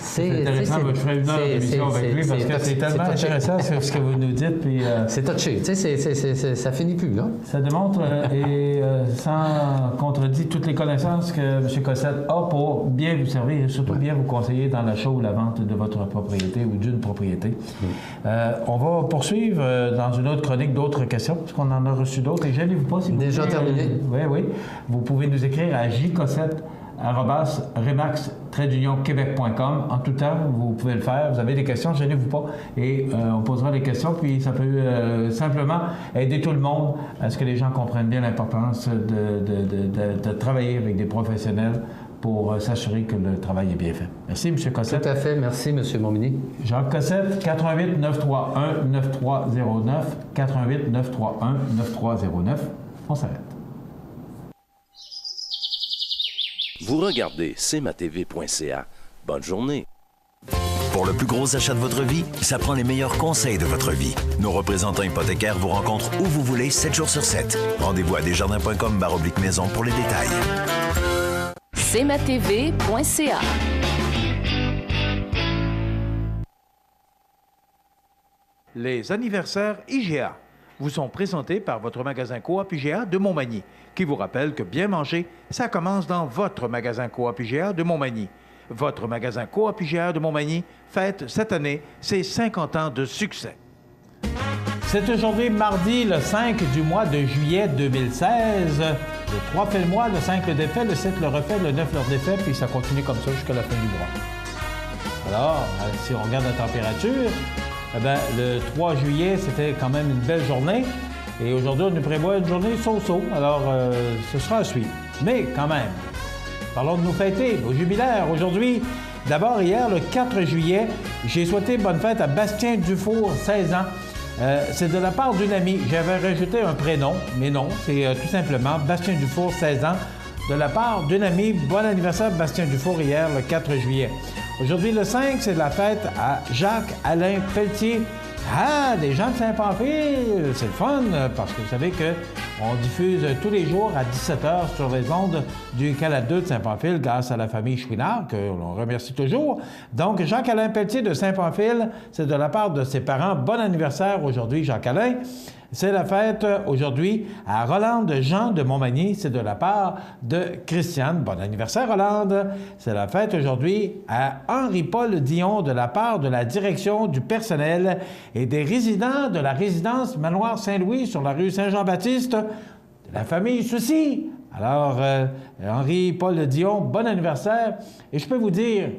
C'est intéressant, je ferai une heure d'émission avec lui parce que c'est tellement intéressant ce que vous nous dites. Puis, c'est touché, tu sais, ça finit plus, là. Ça démontre, et sans contredit, toutes les connaissances que M. Cossette a pour bien vous servir et surtout bien vous conseiller dans l'achat ou la vente de votre propriété ou d'une propriété. On va poursuivre dans une autre chronique d'autres questions, parce qu'on en a reçu d'autres. Et gênez-vous pas si vous déjà pouvez, terminé? Oui. Vous pouvez nous écrire à jcossette@remax-québec.com. En tout temps, vous pouvez le faire. Vous avez des questions, gênez-vous pas. Et on posera des questions, puis ça peut simplement aider tout le monde à ce que les gens comprennent bien l'importance de travailler avec des professionnels pour s'assurer que le travail est bien fait. Merci, M. Cossette. Tout à fait. Merci, M. Montminy. Jacques Cossette, 88-931-9309. 88-931-9309. On s'arrête. Vous regardez cmatv.ca. Bonne journée. Pour le plus gros achat de votre vie, ça prend les meilleurs conseils de votre vie. Nos représentants hypothécaires vous rencontrent où vous voulez, 7 jours sur 7. Rendez-vous à desjardins.com/maison pour les détails. cmatv.ca. Les anniversaires IGA vous sont présentés par votre magasin Coop IGA de Montmagny, qui vous rappelle que bien manger, ça commence dans votre magasin Coop IGA de Montmagny. Votre magasin Coop IGA de Montmagny fête cette année ses 50 ans de succès. C'est aujourd'hui mardi, le 5 du mois de juillet 2016. Le 3 fait le mois, le 5 le défait, le 7 le refait, le 9 le défait, puis ça continue comme ça jusqu'à la fin du mois. Alors, si on regarde la température, eh bien, le 3 juillet, c'était quand même une belle journée. Et aujourd'hui, on nous prévoit une journée so-so. Alors, ce sera à suivre. Mais quand même, parlons de nos fêtés, nos jubilaires. Aujourd'hui, d'abord, hier, le 4 juillet, j'ai souhaité bonne fête à Bastien Dufour, 16 ans. C'est de la part d'une amie. J'avais rajouté un prénom, mais non, c'est tout simplement Bastien Dufour, 16 ans. De la part d'une amie, bon anniversaire Bastien Dufour hier, le 4 juillet. Aujourd'hui, le 5, c'est de la fête à Jacques-Alain Pelletier. Ah, des gens de Saint-Pamphile! C'est le fun, parce que vous savez qu'on diffuse tous les jours à 17h sur les ondes du Canal 2 de Saint-Pamphile grâce à la famille Chouinard, que l'on remercie toujours. Donc, Jacques-Alain Pelletier de Saint-Pamphile, c'est de la part de ses parents. Bon anniversaire aujourd'hui, Jacques-Alain. C'est la fête aujourd'hui à Rolande Jean de Montmagny. C'est de la part de Christiane. Bon anniversaire, Rolande. C'est la fête aujourd'hui à Henri-Paul Dion de la part de la direction du personnel et des résidents de la résidence Manoir Saint-Louis sur la rue Saint-Jean-Baptiste de la famille Soucy. Alors, Henri-Paul Dion, bon anniversaire. Et je peux vous dire,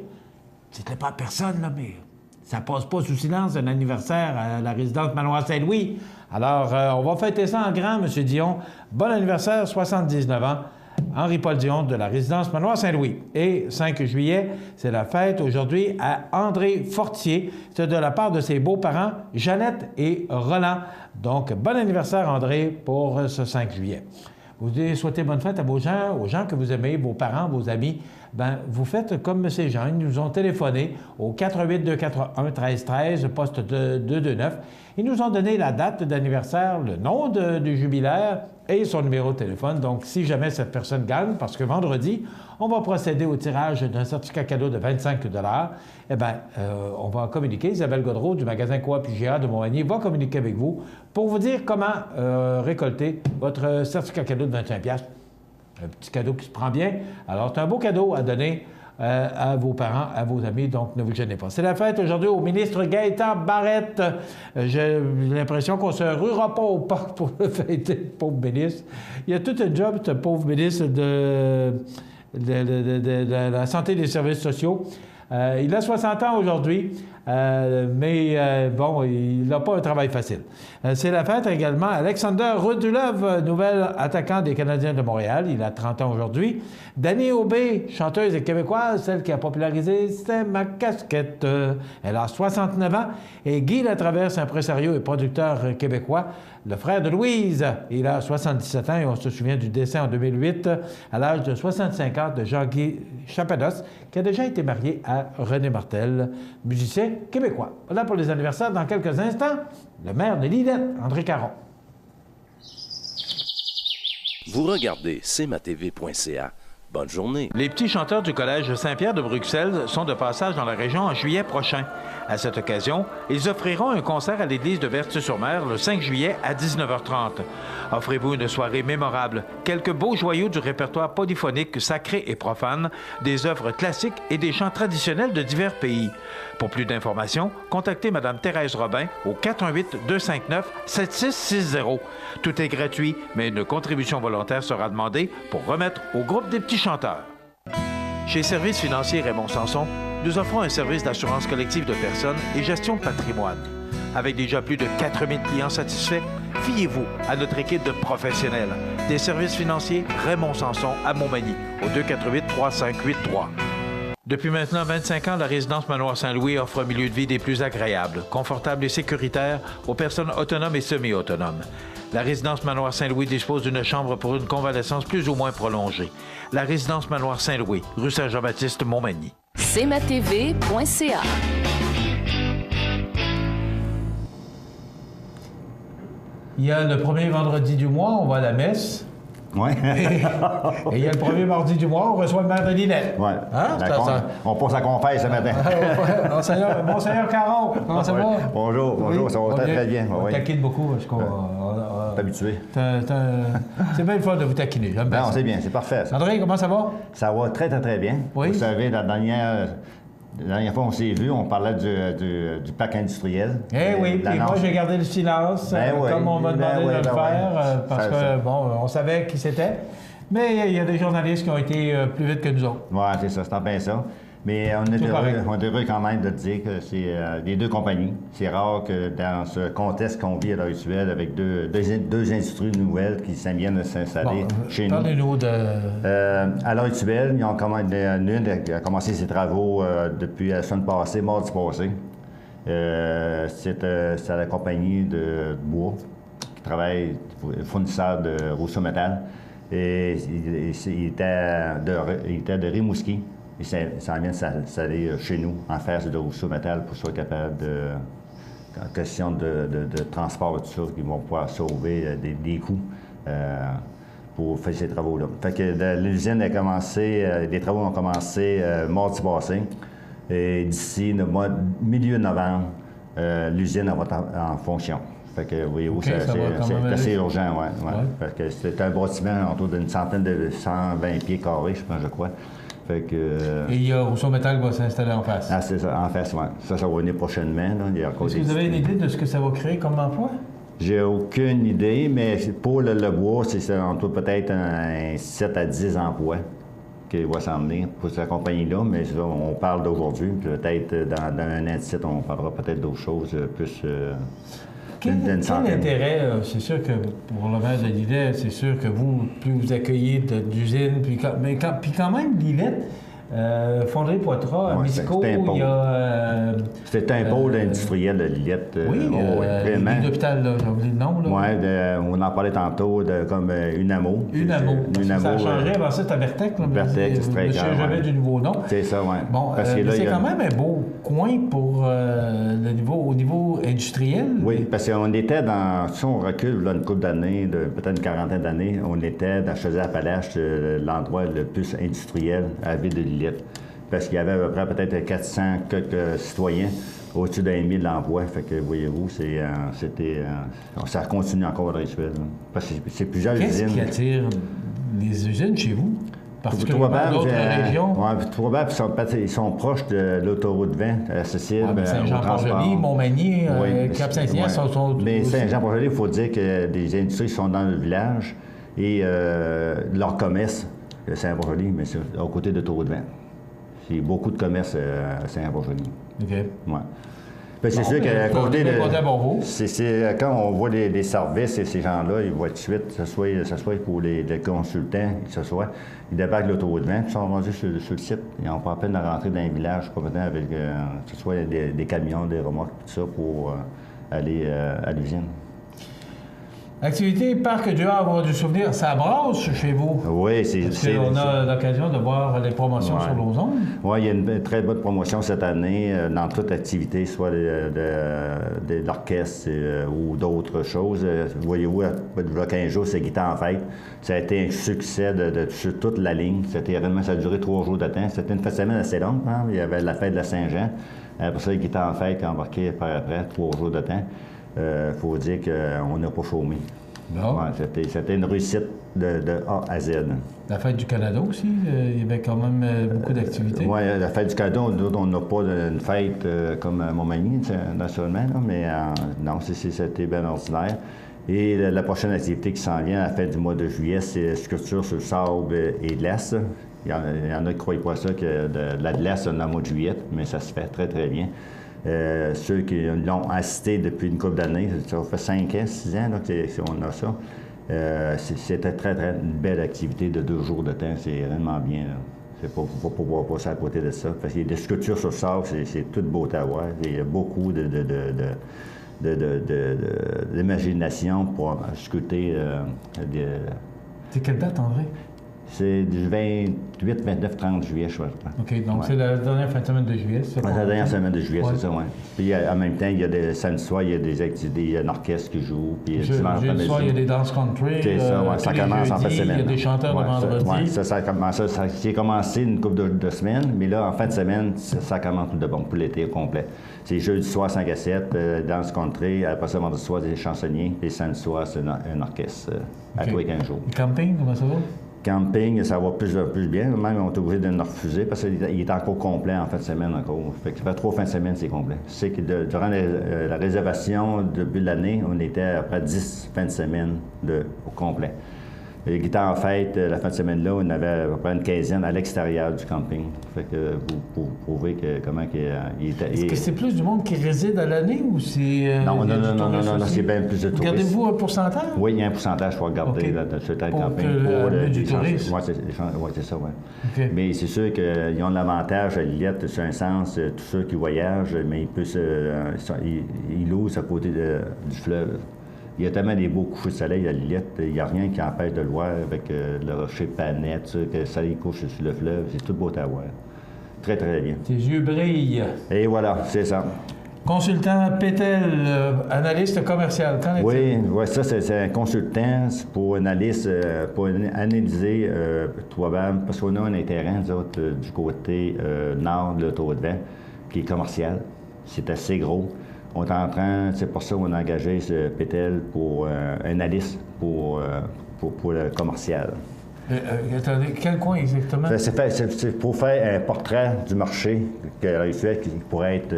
c'était pas personne, là, mais ça passe pas sous silence un anniversaire à la résidence Manoir Saint-Louis. Alors, on va fêter ça en grand, M. Dion. Bon anniversaire, 79 ans. Henri-Paul Dion de la résidence Manoir Saint-Louis. Et 5 juillet, c'est la fête aujourd'hui à André Fortier. C'est de la part de ses beaux-parents, Jeannette et Roland. Donc, bon anniversaire, André, pour ce 5 juillet. Vous voulez souhaiter bonne fête à vos gens, aux gens que vous aimez, vos parents, vos amis. Bien, vous faites comme ces gens. Ils nous ont téléphoné au 48241-1313, poste 229. Ils nous ont donné la date d'anniversaire, le nom du jubilaire et son numéro de téléphone. Donc, si jamais cette personne gagne, parce que vendredi, on va procéder au tirage d'un certificat cadeau de 25 $, eh bien, on va communiquer. Isabelle Godreau du magasin Coop IGA de Montmagny va communiquer avec vous pour vous dire comment récolter votre certificat cadeau de 25 $. Un petit cadeau qui se prend bien. Alors, c'est un beau cadeau à donner à vos parents, à vos amis, donc ne vous gênez pas. C'est la fête aujourd'hui au ministre Gaétan Barrette. J'ai l'impression qu'on ne se ruera pas au parc pour le fêter, le pauvre ministre. Il y a tout un job, ce pauvre ministre de la santé et des services sociaux. Il a 60 ans aujourd'hui, mais bon, il n'a pas un travail facile. C'est la fête également Alexander Radulov, nouvel attaquant des Canadiens de Montréal. Il a 30 ans aujourd'hui. Dany Aubé, chanteuse et québécoise, celle qui a popularisé « C'est ma casquette ». Elle a 69 ans. Et Guy Latraverse, impresario et producteur québécois, le frère de Louise. Il a 77 ans et on se souvient du décès en 2008 à l'âge de 65 ans de Jean-Guy Chapados, qui a déjà été marié à René Martel, musicien québécois. Voilà pour les anniversaires. Dans quelques instants, le maire de Lillette, André Caron. Vous regardez cmatv.ca. Bonne journée. Les petits chanteurs du Collège Saint-Pierre de Bruxelles sont de passage dans la région en juillet prochain. À cette occasion, ils offriront un concert à l'église de Vertus-sur-Mer le 5 juillet à 19h30. Offrez-vous une soirée mémorable, quelques beaux joyaux du répertoire polyphonique sacré et profane, des œuvres classiques et des chants traditionnels de divers pays. Pour plus d'informations, contactez Mme Thérèse Robin au 418-259-7660. Tout est gratuit, mais une contribution volontaire sera demandée pour remettre au groupe des petits chanteurs. Chez Services financiers Raymond Sanson, nous offrons un service d'assurance collective de personnes et gestion de patrimoine. Avec déjà plus de 4000 clients satisfaits, fiez-vous à notre équipe de professionnels. Des services financiers Raymond Sanson à Montmagny, au 248-3583. Depuis maintenant 25 ans, la résidence Manoir Saint-Louis offre un milieu de vie des plus agréables, confortable et sécuritaire aux personnes autonomes et semi-autonomes. La résidence Manoir Saint-Louis dispose d'une chambre pour une convalescence plus ou moins prolongée. La résidence Manoir Saint-Louis, rue Saint-Jean-Baptiste, Montmagny. cmatv.ca. Il y a le premier vendredi du mois, on va à la messe. Oui. Et il y a le premier mardi du mois, on reçoit le maire de Lillette. Oui. Hein? On passe à confesse ce matin. Monseigneur Caron, comment ça va? Bonjour, bonjour, oui. Ça va très bien. On taquine beaucoup parce qu'on... T'es habitué. C'est bien le fun de vous taquiner. J'aime bien. Non, c'est bien, c'est parfait. Ça. André, comment ça va? Ça va très, très, très bien. Oui. Vous savez, la dernière fois on s'est vu, on parlait du parc industriel. Eh oui, puis moi j'ai gardé le silence, comme on m'a demandé de le faire, parce que, bon, on savait qui c'était. Mais il y a des journalistes qui ont été plus vite que nous autres. Oui, c'est ça, c'est en plein ça. Mais on est heureux quand même de dire que c'est les deux compagnies. C'est rare que dans ce contexte qu'on vit à l'heure actuelle avec deux industries nouvelles qui viennent de s'installer chez nous. Parlez-nous de... à l'heure actuelle, l'une a commencé ses travaux depuis la semaine passée, mardi passé. C'est la compagnie de bois qui travaille, fournisseur de Rousseau Métal. Et il était de Rimouski. Et ça vient de s'aller chez nous en faire de Rousseau Métal pour soit capable de, en question de transport et tout ça, qui vont pouvoir sauver des coûts pour faire ces travaux-là. Fait que l'usine a commencé, les travaux ont commencé mardi passé. Et d'ici le milieu novembre, l'usine va être en fonction. Fait que, voyez-vous, c'est assez urgent, oui. Parce que c'est un bâtiment autour d'une centaine de 120 pieds carrés, je crois. Fait que, et il y a Rousseau Métal qui va s'installer en face. Ah, c'est ça, en face, oui. Ça va venir prochainement. Est-ce que vous avez une idée de ce que ça va créer comme emploi? J'ai aucune idée, mais pour le bois, c'est entre peut-être un 7 à 10 emplois qui va s'en venir pour cette compagnie-là, mais ça, on parle d'aujourd'hui. Peut-être dans un an de site, on parlera peut-être d'autres choses plus Quel intérêt, c'est sûr que pour le maire de Lillette, c'est sûr que vous, plus vous accueillez d'usines, puis quand même, Lillette, Fonderie-Poitras, à Misco, il y a... c'est un pôle industriel de Lillette. Vraiment. L'hôpital, j'ai oublié le nom. Oui, on en parlait tantôt, comme Unamo. Unamo. Ça a changé, avant ça, c'était Vertec. Vertec, c'est très grave. Je ne sais jamais du nouveau nom. C'est ça, oui. Bon, c'est quand même un beau coin pour au niveau industriel. Oui, parce qu'on était dans, si on recule là, une couple d'années, peut-être une quarantaine d'années, on était dans Chaudière-Appalaches, l'endroit le plus industriel à la ville de Lillette. Parce qu'il y avait à peu près peut-être 400 citoyens, au-dessus d'un 1000 emplois. Fait que, voyez-vous, ça continue encore à Richevel. Parce que c'est plusieurs usines. Qu'est-ce qui attire les usines chez vous? Particulièrement dans d'autres régions? Oui, Trois-Bas, ils sont proches de l'autoroute 20, accessible. Saint-Jean-Port-Joli, Montmagny, Cap-Saint-Hyacinthe sont... Mais Saint-Jean-Port-Joli, il faut dire que des industries sont dans le village et leur commerce, Saint-Jean-Port-Joli, mais c'est aux côtés de l'autoroute 20. Il y a beaucoup de commerce à Saint-Jean-Port-Joli. OK. Ouais. C'est sûr qu'à côté de... quand on voit les services et ces gens-là, ils voient tout de suite, que ce soit pour les consultants, ils débarquent de l'autoroute 20, ils sont rendus sur le site. Ils n'ont pas à peine de rentrer dans un village complètement avec, que ce soit des camions, des remorques, tout ça, pour aller à l'usine. Activité Parc du Havre du Souvenir, ça brasse chez vous? Oui, c'est... Parce qu'on a l'occasion de voir les promotions sur l'ozone. Oui, il y a une très bonne promotion cette année dans toute activité, soit de l'orchestre ou d'autres choses. Voyez-vous, il y a 15 jours, c'est Guitare en fête. Ça a été un succès sur toute la ligne. Ça a duré 3 jours de temps. C'était une fête de semaine assez longue. Hein? Il y avait la fête de la Saint-Jean. Après ça, Guitare en fête qui a embarqué par après, 3 jours de temps. Il faut dire qu'on n'a pas chômé. Non. Ouais, c'était une réussite de A à Z. La Fête du Canada aussi, il y avait quand même beaucoup d'activités. Oui, la Fête du Canada, on n'a pas une fête comme à Montmagny, naturellement, là, mais non, c'était bien ordinaire. Et la prochaine activité qui s'en vient, la fête du mois de juillet, c'est sculpture sur sable et glace. Il y en a qui ne croient pas ça, que de la glace dans le mois de juillet, mais ça se fait très, très bien. Ceux qui l'ont assisté depuis une couple d'années, ça fait 5 ans, 6 ans qu'on a ça. C'était très, très une belle activité de 2 jours de temps. C'est vraiment bien. Il ne faut pas pouvoir passer à côté de ça. Parce qu'il y a des sculptures sur sable, c'est toute beauté à voir. Il y a beaucoup d'imagination pour sculpter. C'est quelle date, André? C'est du 28, 29, 30 juillet, je crois. OK, donc c'est la dernière fin de semaine de juillet, c'est ça? La dernière semaine de juillet, c'est ça, oui. Puis en même temps, il y a des samedi soir, il y a des activités, il y a un orchestre qui joue. Puis jeudi soir, il y a des danses country. C'est ça, oui, ça commence en fin de semaine. Il y a des chanteurs le vendredi. Oui, ça a commencé une couple de semaines, mais là, en fin de semaine, ça commence tout de bon pour l'été complet. C'est jeudi soir, 5 à 7, danse country. Après ça, vendredi soir, des chansonniers. Et samedi soir, c'est un orchestre à tous les 15 jours. Le camping, comment ça va? Camping, ça va plus bien. Même, on est obligé de nous refuser parce qu'il est encore complet en fin de semaine encore. Fait que ça fait 3 fins de semaine, c'est complet. C'est que durant la réservation depuis l'année, on était à près de 10 fins de semaine au complet. Les guitares en fête, la fin de semaine-là, on avait à peu près une quinzaine à l'extérieur du camping. Fait que vous prouvez comment il était. Est-ce que c'est plus du monde qui réside à l'année ou c'est. Non, c'est bien plus de touristes. Gardez-vous un pourcentage? Oui, il y a un pourcentage qu'il faut regarder sur le camping. Pour du tourisme? Oui, c'est ça, oui. Okay. Mais c'est sûr qu'ils ont l'avantage à Lillette, sur un sens, tous ceux qui voyagent, mais ils louent à côté du fleuve. Il y a tellement des beaux couchers de soleil à Lillette, il n'y a rien qui empêche de le voir avec le rocher Panette, que le soleil couche sur le fleuve, c'est tout beau à voir. Très, très bien. Tes yeux brillent. Et voilà, c'est ça. Consultant Pétel, analyste commercial, qu'en est-il? Oui, ça, c'est un consultant pour analyser Trois-Bas, parce qu'on a un terrain, nous autres, du côté nord de l'autoroute 20, qui est commercial. C'est assez gros. On est en train, c'est pour ça qu'on a engagé ce Pétel pour un analyste pour le commercial. Attendez, quel coin exactement? C'est pour faire un portrait du marché qui pourrait être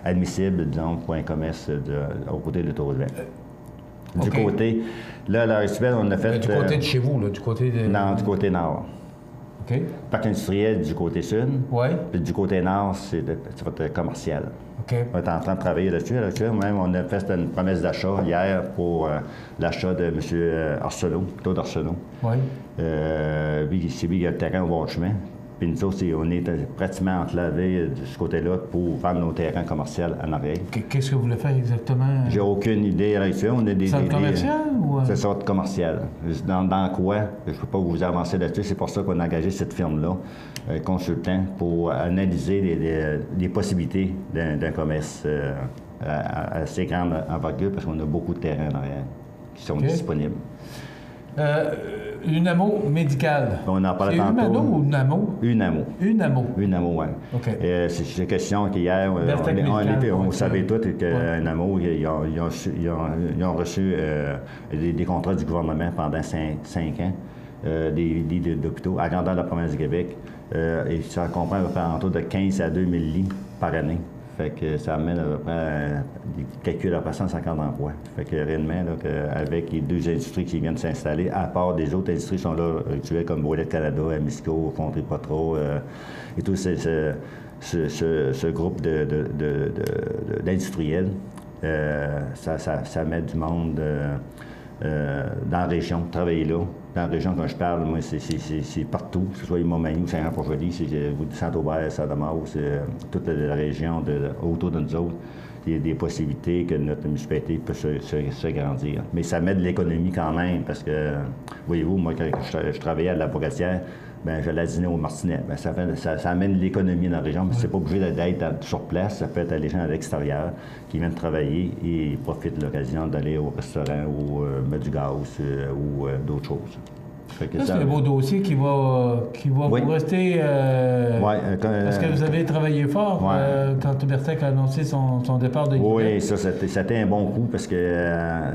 admissible, disons, pour un commerce au côté de l'autoroute 20. Du côté, là, à l'heure actuelle, on a fait... Du côté de chez vous, là, du côté de... Non, du côté nord. OK. Parc industriel du côté sud. Oui. Puis du côté nord, c'est votre commercial. OK. On est en train de travailler là-dessus. Même, on a fait une promesse d'achat hier pour l'achat de M. Arsenault, Claude Arsenault. Oui. C'est lui qui a le terrain au bord du chemin. Puis nous autres, on est pratiquement enclavés de ce côté-là pour vendre nos terrains commerciaux en arrière. Qu'est-ce que vous voulez faire exactement? J'ai aucune idée à l'actuel. On a des centre commercial ou... C'est sorte commercial. Dans quoi? Je ne peux pas vous avancer là-dessus. C'est pour ça qu'on a engagé cette firme-là, consultant, pour analyser les possibilités d'un commerce assez grande envergure, parce qu'on a beaucoup de terrains en arrière qui sont disponibles. Unamo médical. On en parlait tantôt. C'est Unamo ou Unamo? Unamo. Unamo. Unamo, oui. OK. C'est une question qu'hier, on savait tous qu'Unamo, ils ont reçu des contrats du gouvernement pendant 5 ans, des lits d'hôpitaux à grandeur de la province du Québec. Et ça comprend à peu près autour de 15 à 2 000 lits par année. Fait que ça amène à peu près des calculs à peu près 150 emplois. Fait que réellement, avec les 2 industries qui viennent s'installer, à part des autres industries qui sont là actuelles, comme Boilette Canada, Amisco, Fonderie Potro, et tout ce groupe d'industriels, ça met du monde dans la région, travailler là. Dans la région, quand je parle, moi, c'est partout, que ce soit Montmagny ou Saint-Jean-Port-Joli, c'est Saint-Aubert, Saint-Domingue, c'est toute la région autour de nous autres. Il y a des possibilités que notre municipalité peut se grandir. Mais ça met de l'économie quand même, parce que, voyez-vous, moi, quand je travaillais à la Bourgatière, j'allais dîner au Martinet. Ça amène l'économie dans la région, mais c'est pas obligé d'être sur place. Ça peut être les gens à l'extérieur qui viennent travailler et profitent de l'occasion d'aller au restaurant ou mettre du gaz ou d'autres choses. C'est un beau dossier qui va vous rester... Est-ce que vous avez travaillé fort quand Bertec a annoncé son départ de l'IDEC? Oui, ça, c'était un bon coup parce que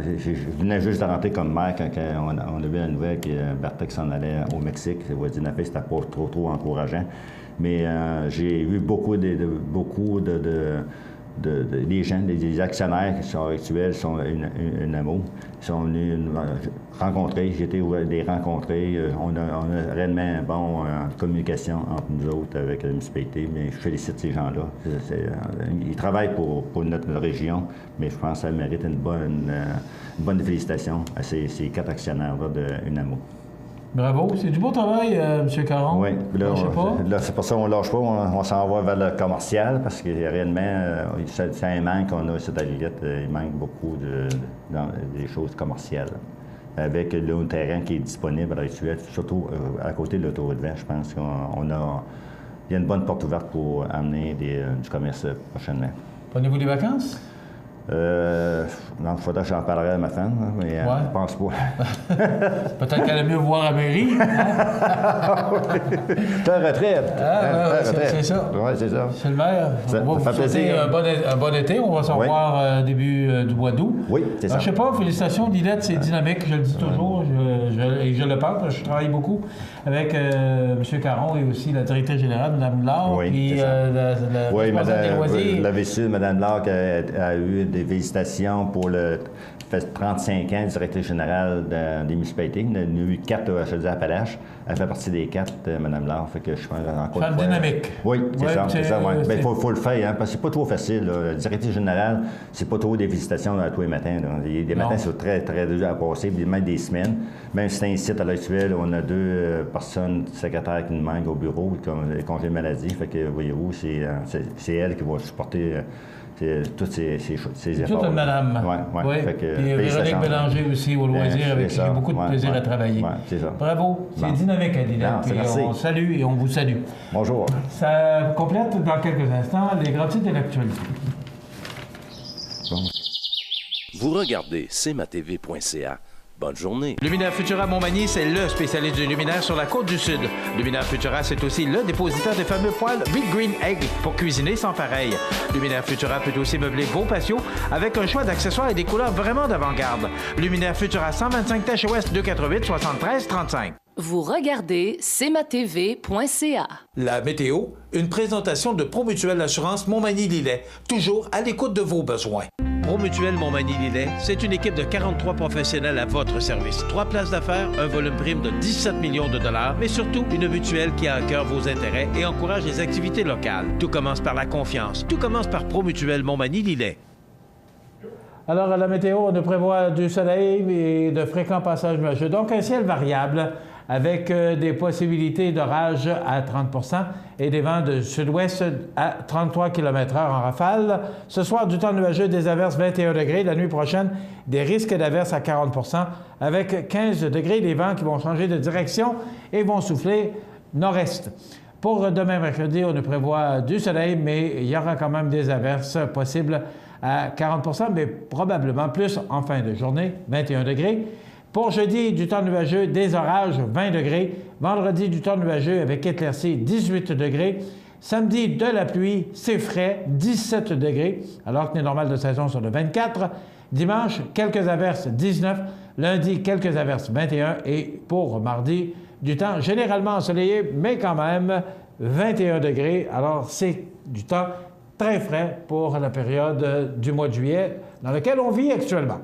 je venais juste de rentrer comme maire quand on a vu la nouvelle que Bertec s'en allait au Mexique. C'était pas trop encourageant. Mais j'ai vu beaucoup des gens, des actionnaires qui sont actuels, sont Unamo. Ils sont venus rencontrer, j'ai été les rencontrer. On a réellement une bonne communication entre nous autres avec la municipalité, mais je félicite ces gens-là. Ils travaillent pour notre région, mais je pense que ça mérite une bonne félicitation à ces 4 actionnaires-là de Unamo. Bravo. C'est du beau travail, M. Caron. Oui. Là, c'est pour ça qu'on ne lâche pas. On s'en va vers le commercial parce que réellement, c'est un manque qu'on a cette Lillette. Il manque beaucoup des choses commerciales. Avec le terrain qui est disponible à l'actuel, surtout à côté de l'autoroute 20, je pense qu'il y a une bonne porte ouverte pour amener du commerce prochainement. Prenez-vous des vacances? Non, il faudra que j'en parlerai à ma femme, mais je pense pas. Peut-être qu'elle aime mieux voir à la mairie. T'es en retraite. C'est ça. Oui, c'est ça. C'est le maire. On va vous souhaiter un bon été. On va se revoir début du mois d'août. Oui, c'est ça. Je sais pas, félicitations, Lillette, c'est dynamique, je le dis toujours, et je le parle, je travaille beaucoup avec M. Caron et aussi la directrice générale, Mme Laure, puis la responsable des loisirs. Vous l'avez su, Mme Laure a eu des félicitations pour le fait 35 ans, directrice générale des municipalités. Il y en a eu 4 à Chaudière-Appalaches. Elle fait partie des 4, Mme Laure. Fait que je pense encore Femme dynamique. Oui, c'est ça. Il faut le faire, parce que c'est pas trop facile. La directrice générale, c'est pas trop des félicitations tous les matins. Des matins sont très, très durs à passer, même des semaines. Même si c'est un site à l'actuel, on a 2 personnes secrétaires qui nous manquent au bureau, comme congé maladie. Fait que, voyez-vous, c'est elle qui va supporter toutes ces efforts. Toute une madame. Oui. Et Véronique Bélanger aussi au loisir, avec qui j'ai beaucoup de plaisir à travailler. C'est ça. Bravo. C'est dynamique, Lillette. On salue et on vous salue. Bonjour. Ça complète dans quelques instants les grands titres de l'actualité. Vous regardez cmatv.ca. Bonne journée. Luminaire Futura Montmagny, c'est le spécialiste du luminaire sur la côte du Sud. Luminaire Futura, c'est aussi le dépositaire des fameux poêles Big Green Egg pour cuisiner sans pareil. Luminaire Futura peut aussi meubler vos patios avec un choix d'accessoires et des couleurs vraiment d'avant-garde. Luminaire Futura, 125 Tache Ouest, 248 73 35. Vous regardez cmatv.ca. La météo, une présentation de Promutuelle Assurance Montmagny-Lillet, toujours à l'écoute de vos besoins. Promutuel Montmagny-Lillet, c'est une équipe de 43 professionnels à votre service. 3 places d'affaires, un volume prime de 17 millions de dollars, mais surtout une mutuelle qui a à cœur vos intérêts et encourage les activités locales. Tout commence par la confiance. Tout commence par Promutuel Montmagny-Lillet. Alors, à la météo, on nous prévoit du soleil et de fréquents passages nuageux. Donc, un ciel variable avec des possibilités d'orage à 30 et des vents de sud-ouest à 33 km/h en rafale. Ce soir, du temps nuageux, des averses 21 degrés. La nuit prochaine, des risques d'averses à 40 avec 15 degrés. Les vents qui vont changer de direction et vont souffler nord-est. Pour demain mercredi, on nous prévoit du soleil, mais il y aura quand même des averses possibles à 40 mais probablement plus en fin de journée, 21 degrés. Pour jeudi, du temps nuageux, des orages, 20 degrés. Vendredi, du temps nuageux avec éclaircies, 18 degrés. Samedi, de la pluie, c'est frais, 17 degrés, alors que les normales de saison sont de 24. Dimanche, quelques averses, 19. Lundi, quelques averses, 21. Et pour mardi, du temps généralement ensoleillé, mais quand même 21 degrés. Alors, c'est du temps très frais pour la période du mois de juillet dans lequel on vit actuellement.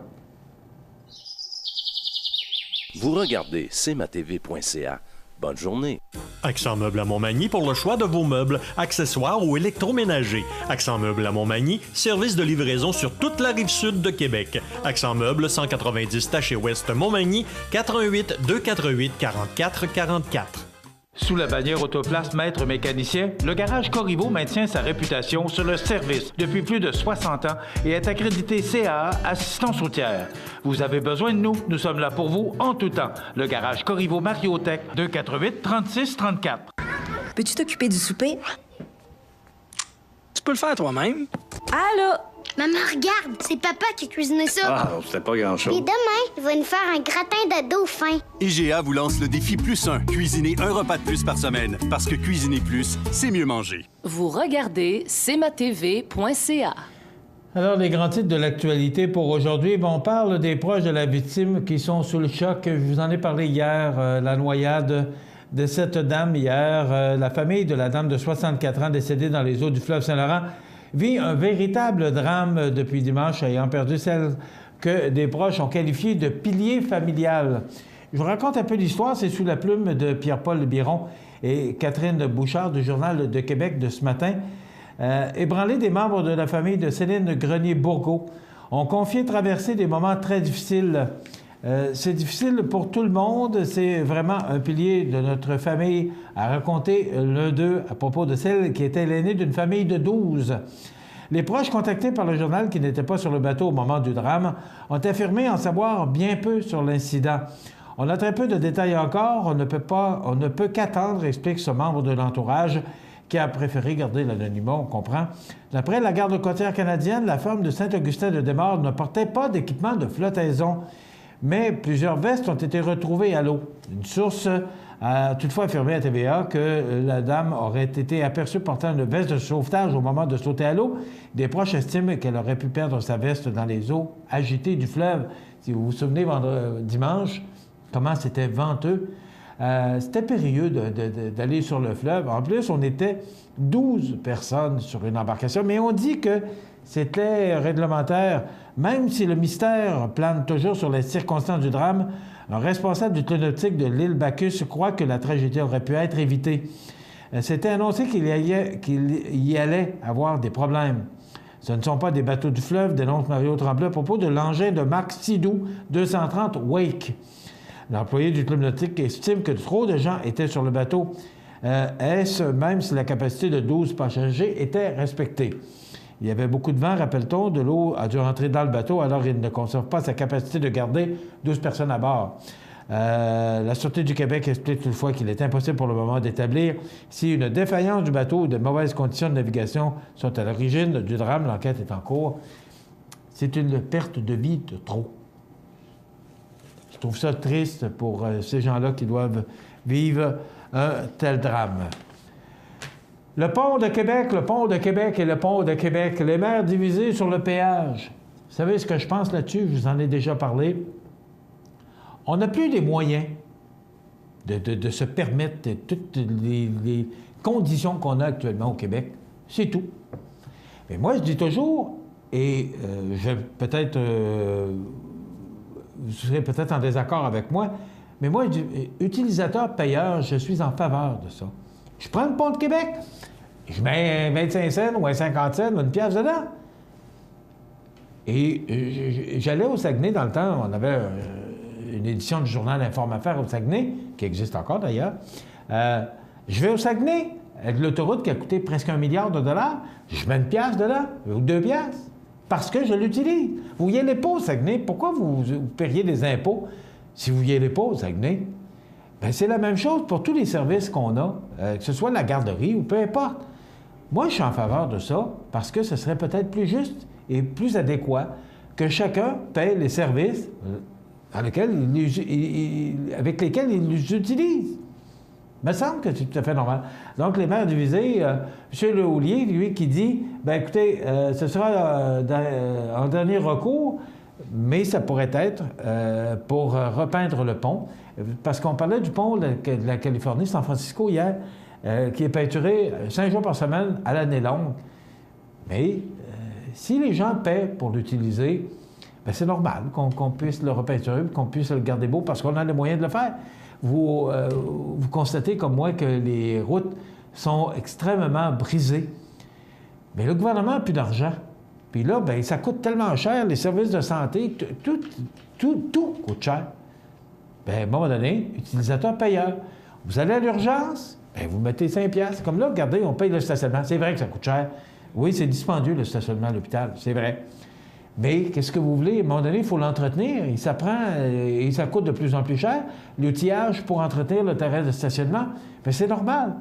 Vous regardez cmatv.ca. Bonne journée. Accent Meubles à Montmagny pour le choix de vos meubles, accessoires ou électroménagers. Accent Meubles à Montmagny, service de livraison sur toute la rive sud de Québec. Accent Meubles, 190 Taché-Ouest Montmagny, 88 248 44 44. Sous la bannière Autoplace Maître Mécanicien, le garage Corriveau maintient sa réputation sur le service depuis plus de 60 ans et est accrédité CAA Assistance routière. Vous avez besoin de nous, nous sommes là pour vous en tout temps. Le garage Corriveau Mariotech, 248 36 34. Peux-tu t'occuper du souper? Tu peux le faire toi-même. Allô? Maman, regarde, c'est papa qui a cuisiné ça. Ah, c'était pas grand-chose. Et demain, il va nous faire un gratin de dauphin. IGA vous lance le défi +1. Cuisiner un repas de plus par semaine. Parce que cuisiner plus, c'est mieux manger. Vous regardez cmatv.ca. Alors, les grands titres de l'actualité pour aujourd'hui. On parle des proches de la victime qui sont sous le choc. Je vous en ai parlé hier, la noyade de cette dame hier. La famille de la dame de 64 ans décédée dans les eaux du fleuve Saint-Laurent vit un véritable drame depuis dimanche, ayant perdu celle que des proches ont qualifiée de pilier familial. Je vous raconte un peu l'histoire, c'est sous la plume de Pierre-Paul Biron et Catherine Bouchard du Journal de Québec de ce matin. Ébranlés, des membres de la famille de Céline Grenier-Bourgault ont confié traverser des moments très difficiles. C'est difficile pour tout le monde. C'est vraiment un pilier de notre famille, a raconté l'un d'eux à propos de celle qui était l'aînée d'une famille de 12. Les proches contactés par le journal, qui n'étaient pas sur le bateau au moment du drame, ont affirmé en savoir bien peu sur l'incident. On a très peu de détails encore. On ne peut qu'attendre, explique ce membre de l'entourage, qui a préféré garder l'anonymat, on comprend. D'après la garde côtière canadienne, la ferme de Saint-Augustin-de-Desmaures ne portait pas d'équipement de flottaison. Mais plusieurs vestes ont été retrouvées à l'eau. Une source a toutefois affirmé à TVA que la dame aurait été aperçue portant une veste de sauvetage au moment de sauter à l'eau. Des proches estiment qu'elle aurait pu perdre sa veste dans les eaux agitées du fleuve. Si vous vous souvenez, dimanche, comment c'était venteux. C'était périlleux d'aller sur le fleuve. En plus, on était 12 personnes sur une embarcation, mais on dit que c'était réglementaire. Même si le mystère plane toujours sur les circonstances du drame, un responsable du club nautique de l'île Bacchus croit que la tragédie aurait pu être évitée. C'était annoncé qu'il y allait avoir des problèmes. Ce ne sont pas des bateaux du fleuve, dénonce Mario Tremblay à propos de l'engin de Marc Sidou 230 Wake. L'employé du club nautique estime que trop de gens étaient sur le bateau. Est-ce même si la capacité de 12 passagers était respectée? Il y avait beaucoup de vent, rappelle-t-on. De l'eau a dû rentrer dans le bateau, alors il ne conserve pas sa capacité de garder 12 personnes à bord. La Sûreté du Québec explique toutefois qu'il est impossible pour le moment d'établir si une défaillance du bateau ou de mauvaises conditions de navigation sont à l'origine du drame. L'enquête est en cours. C'est une perte de vie de trop. Je trouve ça triste pour ces gens-là qui doivent vivre un tel drame. Le pont de Québec et le pont de Québec, les maires divisés sur le péage. Vous savez ce que je pense là-dessus? Je vous en ai déjà parlé. On n'a plus les moyens de se permettre toutes les conditions qu'on a actuellement au Québec. C'est tout. Mais moi, je dis toujours, Et je vais peut-être... vous serez peut-être en désaccord avec moi, mais moi, utilisateur-payeur, je suis en faveur de ça. Je prends le pont de Québec, je mets un 25 cents ou un 50 cents ou une pièce dedans. Et j'allais au Saguenay dans le temps, on avait une édition du journal Informe-Affaires au Saguenay, qui existe encore d'ailleurs. Je vais au Saguenay, avec l'autoroute qui a coûté presque $1 milliard, je mets une pièce dedans, ou 2 pièces, parce que je l'utilise. Vous y allez pas au Saguenay, pourquoi vous paieriez des impôts si vous y allez pas au Saguenay? Bien, c'est la même chose pour tous les services qu'on a, que ce soit la garderie ou peu importe. Moi, je suis en faveur de ça parce que ce serait peut-être plus juste et plus adéquat que chacun paie les services avec lesquels il les utilise. Il me semble que c'est tout à fait normal. Donc, les maires divisés, M. Lehoulier, lui, qui dit, bien, écoutez, ce sera en dernier recours, mais ça pourrait être pour repeindre le pont. Parce qu'on parlait du pont de la Californie, San Francisco, hier, qui est peinturé 5 jours par semaine à l'année longue. Mais si les gens paient pour l'utiliser, bien, c'est normal qu'on puisse le repeinturer, qu'on puisse le garder beau, parce qu'on a les moyens de le faire. Vous constatez comme moi que les routes sont extrêmement brisées. Mais le gouvernement n'a plus d'argent. Puis là, bien, ça coûte tellement cher, les services de santé, tout coûte cher. Bien, à un moment donné, utilisateur-payeur. Vous allez à l'urgence, bien, vous mettez 5 piastres. Comme là, regardez, on paye le stationnement. C'est vrai que ça coûte cher. Oui, c'est dispendieux, le stationnement à l'hôpital, c'est vrai. Mais qu'est-ce que vous voulez? À un moment donné, il faut l'entretenir. Et ça coûte de plus en plus cher. L'outillage pour entretenir le terrain de stationnement, bien, c'est normal.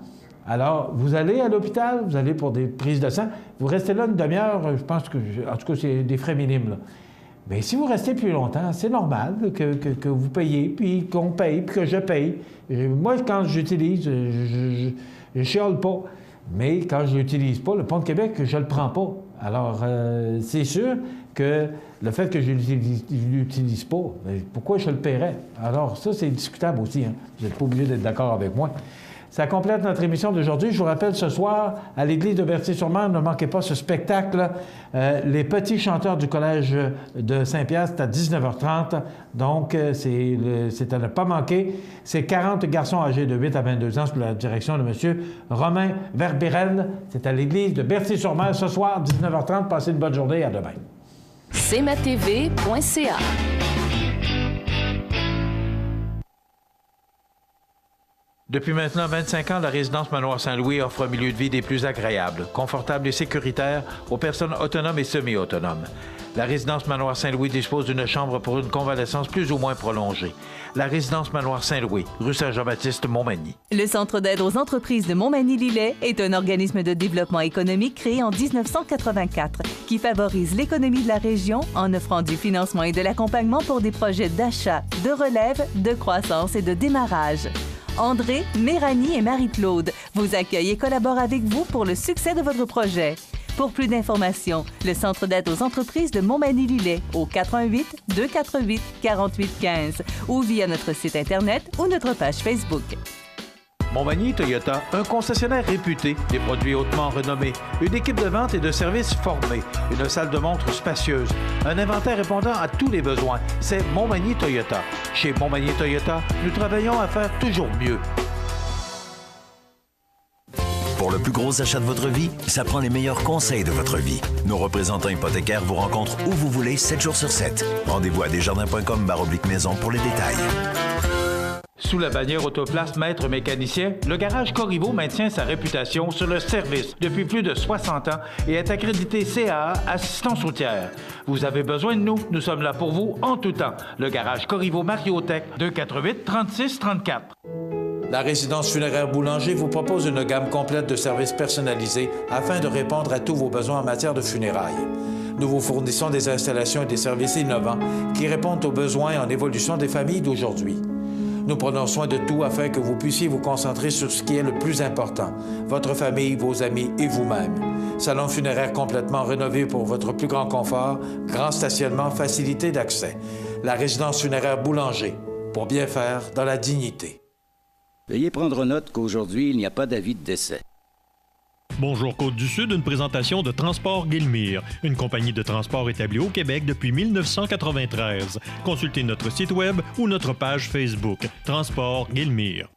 Alors, vous allez à l'hôpital, vous allez pour des prises de sang, vous restez là une demi-heure, je pense que, en tout cas, c'est des frais minimes, là. Mais si vous restez plus longtemps, c'est normal que vous payez, puis qu'on paye, puis que je paye. Moi, quand j'utilise, je chiale pas. Mais quand je l'utilise pas, le pont de Québec, je le prends pas. Alors, c'est sûr que le fait que je ne l'utilise pas, pourquoi je le paierais? Alors, ça, c'est discutable aussi, hein? Vous n'êtes pas obligé d'être d'accord avec moi. Ça complète notre émission d'aujourd'hui. Je vous rappelle, ce soir, à l'église de Berthier-sur-Mer, ne manquez pas ce spectacle. Les petits chanteurs du collège de Saint-Pierre, c'est à 19h30. Donc, c'est à ne pas manquer. C'est 40 garçons âgés de 8 à 22 ans sous la direction de M. Romain Verbiren. C'est à l'église de Berthier-sur-Mer ce soir, 19h30. Passez une bonne journée. À demain. cmatv.ca. Depuis maintenant 25 ans, la résidence Manoir Saint-Louis offre un milieu de vie des plus agréables, confortable et sécuritaire aux personnes autonomes et semi-autonomes. La résidence Manoir Saint-Louis dispose d'une chambre pour une convalescence plus ou moins prolongée. La résidence Manoir Saint-Louis, rue Saint-Jean-Baptiste, Montmagny. Le Centre d'aide aux entreprises de Montmagny-Lillet est un organisme de développement économique créé en 1984 qui favorise l'économie de la région en offrant du financement et de l'accompagnement pour des projets d'achat, de relève, de croissance et de démarrage. André, Méranie et Marie-Claude vous accueillent et collaborent avec vous pour le succès de votre projet. Pour plus d'informations, le Centre d'aide aux entreprises de Montmagny-Lillet au 418-248-4815 ou via notre site Internet ou notre page Facebook. Montmagny Toyota, un concessionnaire réputé, des produits hautement renommés, une équipe de vente et de services formée, une salle de montre spacieuse, un inventaire répondant à tous les besoins. C'est Montmagny Toyota. Chez Montmagny Toyota, nous travaillons à faire toujours mieux. Pour le plus gros achat de votre vie, ça prend les meilleurs conseils de votre vie. Nos représentants hypothécaires vous rencontrent où vous voulez, 7 jours sur 7. Rendez-vous à desjardins.com/maison pour les détails. Sous la bannière Autoplace Maître Mécanicien, le garage Corriveau maintient sa réputation sur le service depuis plus de 60 ans et est accrédité CAA Assistance routière. Vous avez besoin de nous, nous sommes là pour vous en tout temps. Le garage Corriveau Mariotech, 248-3634. La résidence funéraire Boulanger vous propose une gamme complète de services personnalisés afin de répondre à tous vos besoins en matière de funérailles. Nous vous fournissons des installations et des services innovants qui répondent aux besoins en évolution des familles d'aujourd'hui. Nous prenons soin de tout afin que vous puissiez vous concentrer sur ce qui est le plus important, votre famille, vos amis et vous-même. Salon funéraire complètement rénové pour votre plus grand confort, grand stationnement, facilité d'accès. La résidence funéraire Boulanger, pour bien faire dans la dignité. Veuillez prendre note qu'aujourd'hui, il n'y a pas d'avis de décès. Bonjour Côte-du-Sud, une présentation de Transport Guillemire, une compagnie de transport établie au Québec depuis 1993. Consultez notre site web ou notre page Facebook, Transport Guillemire.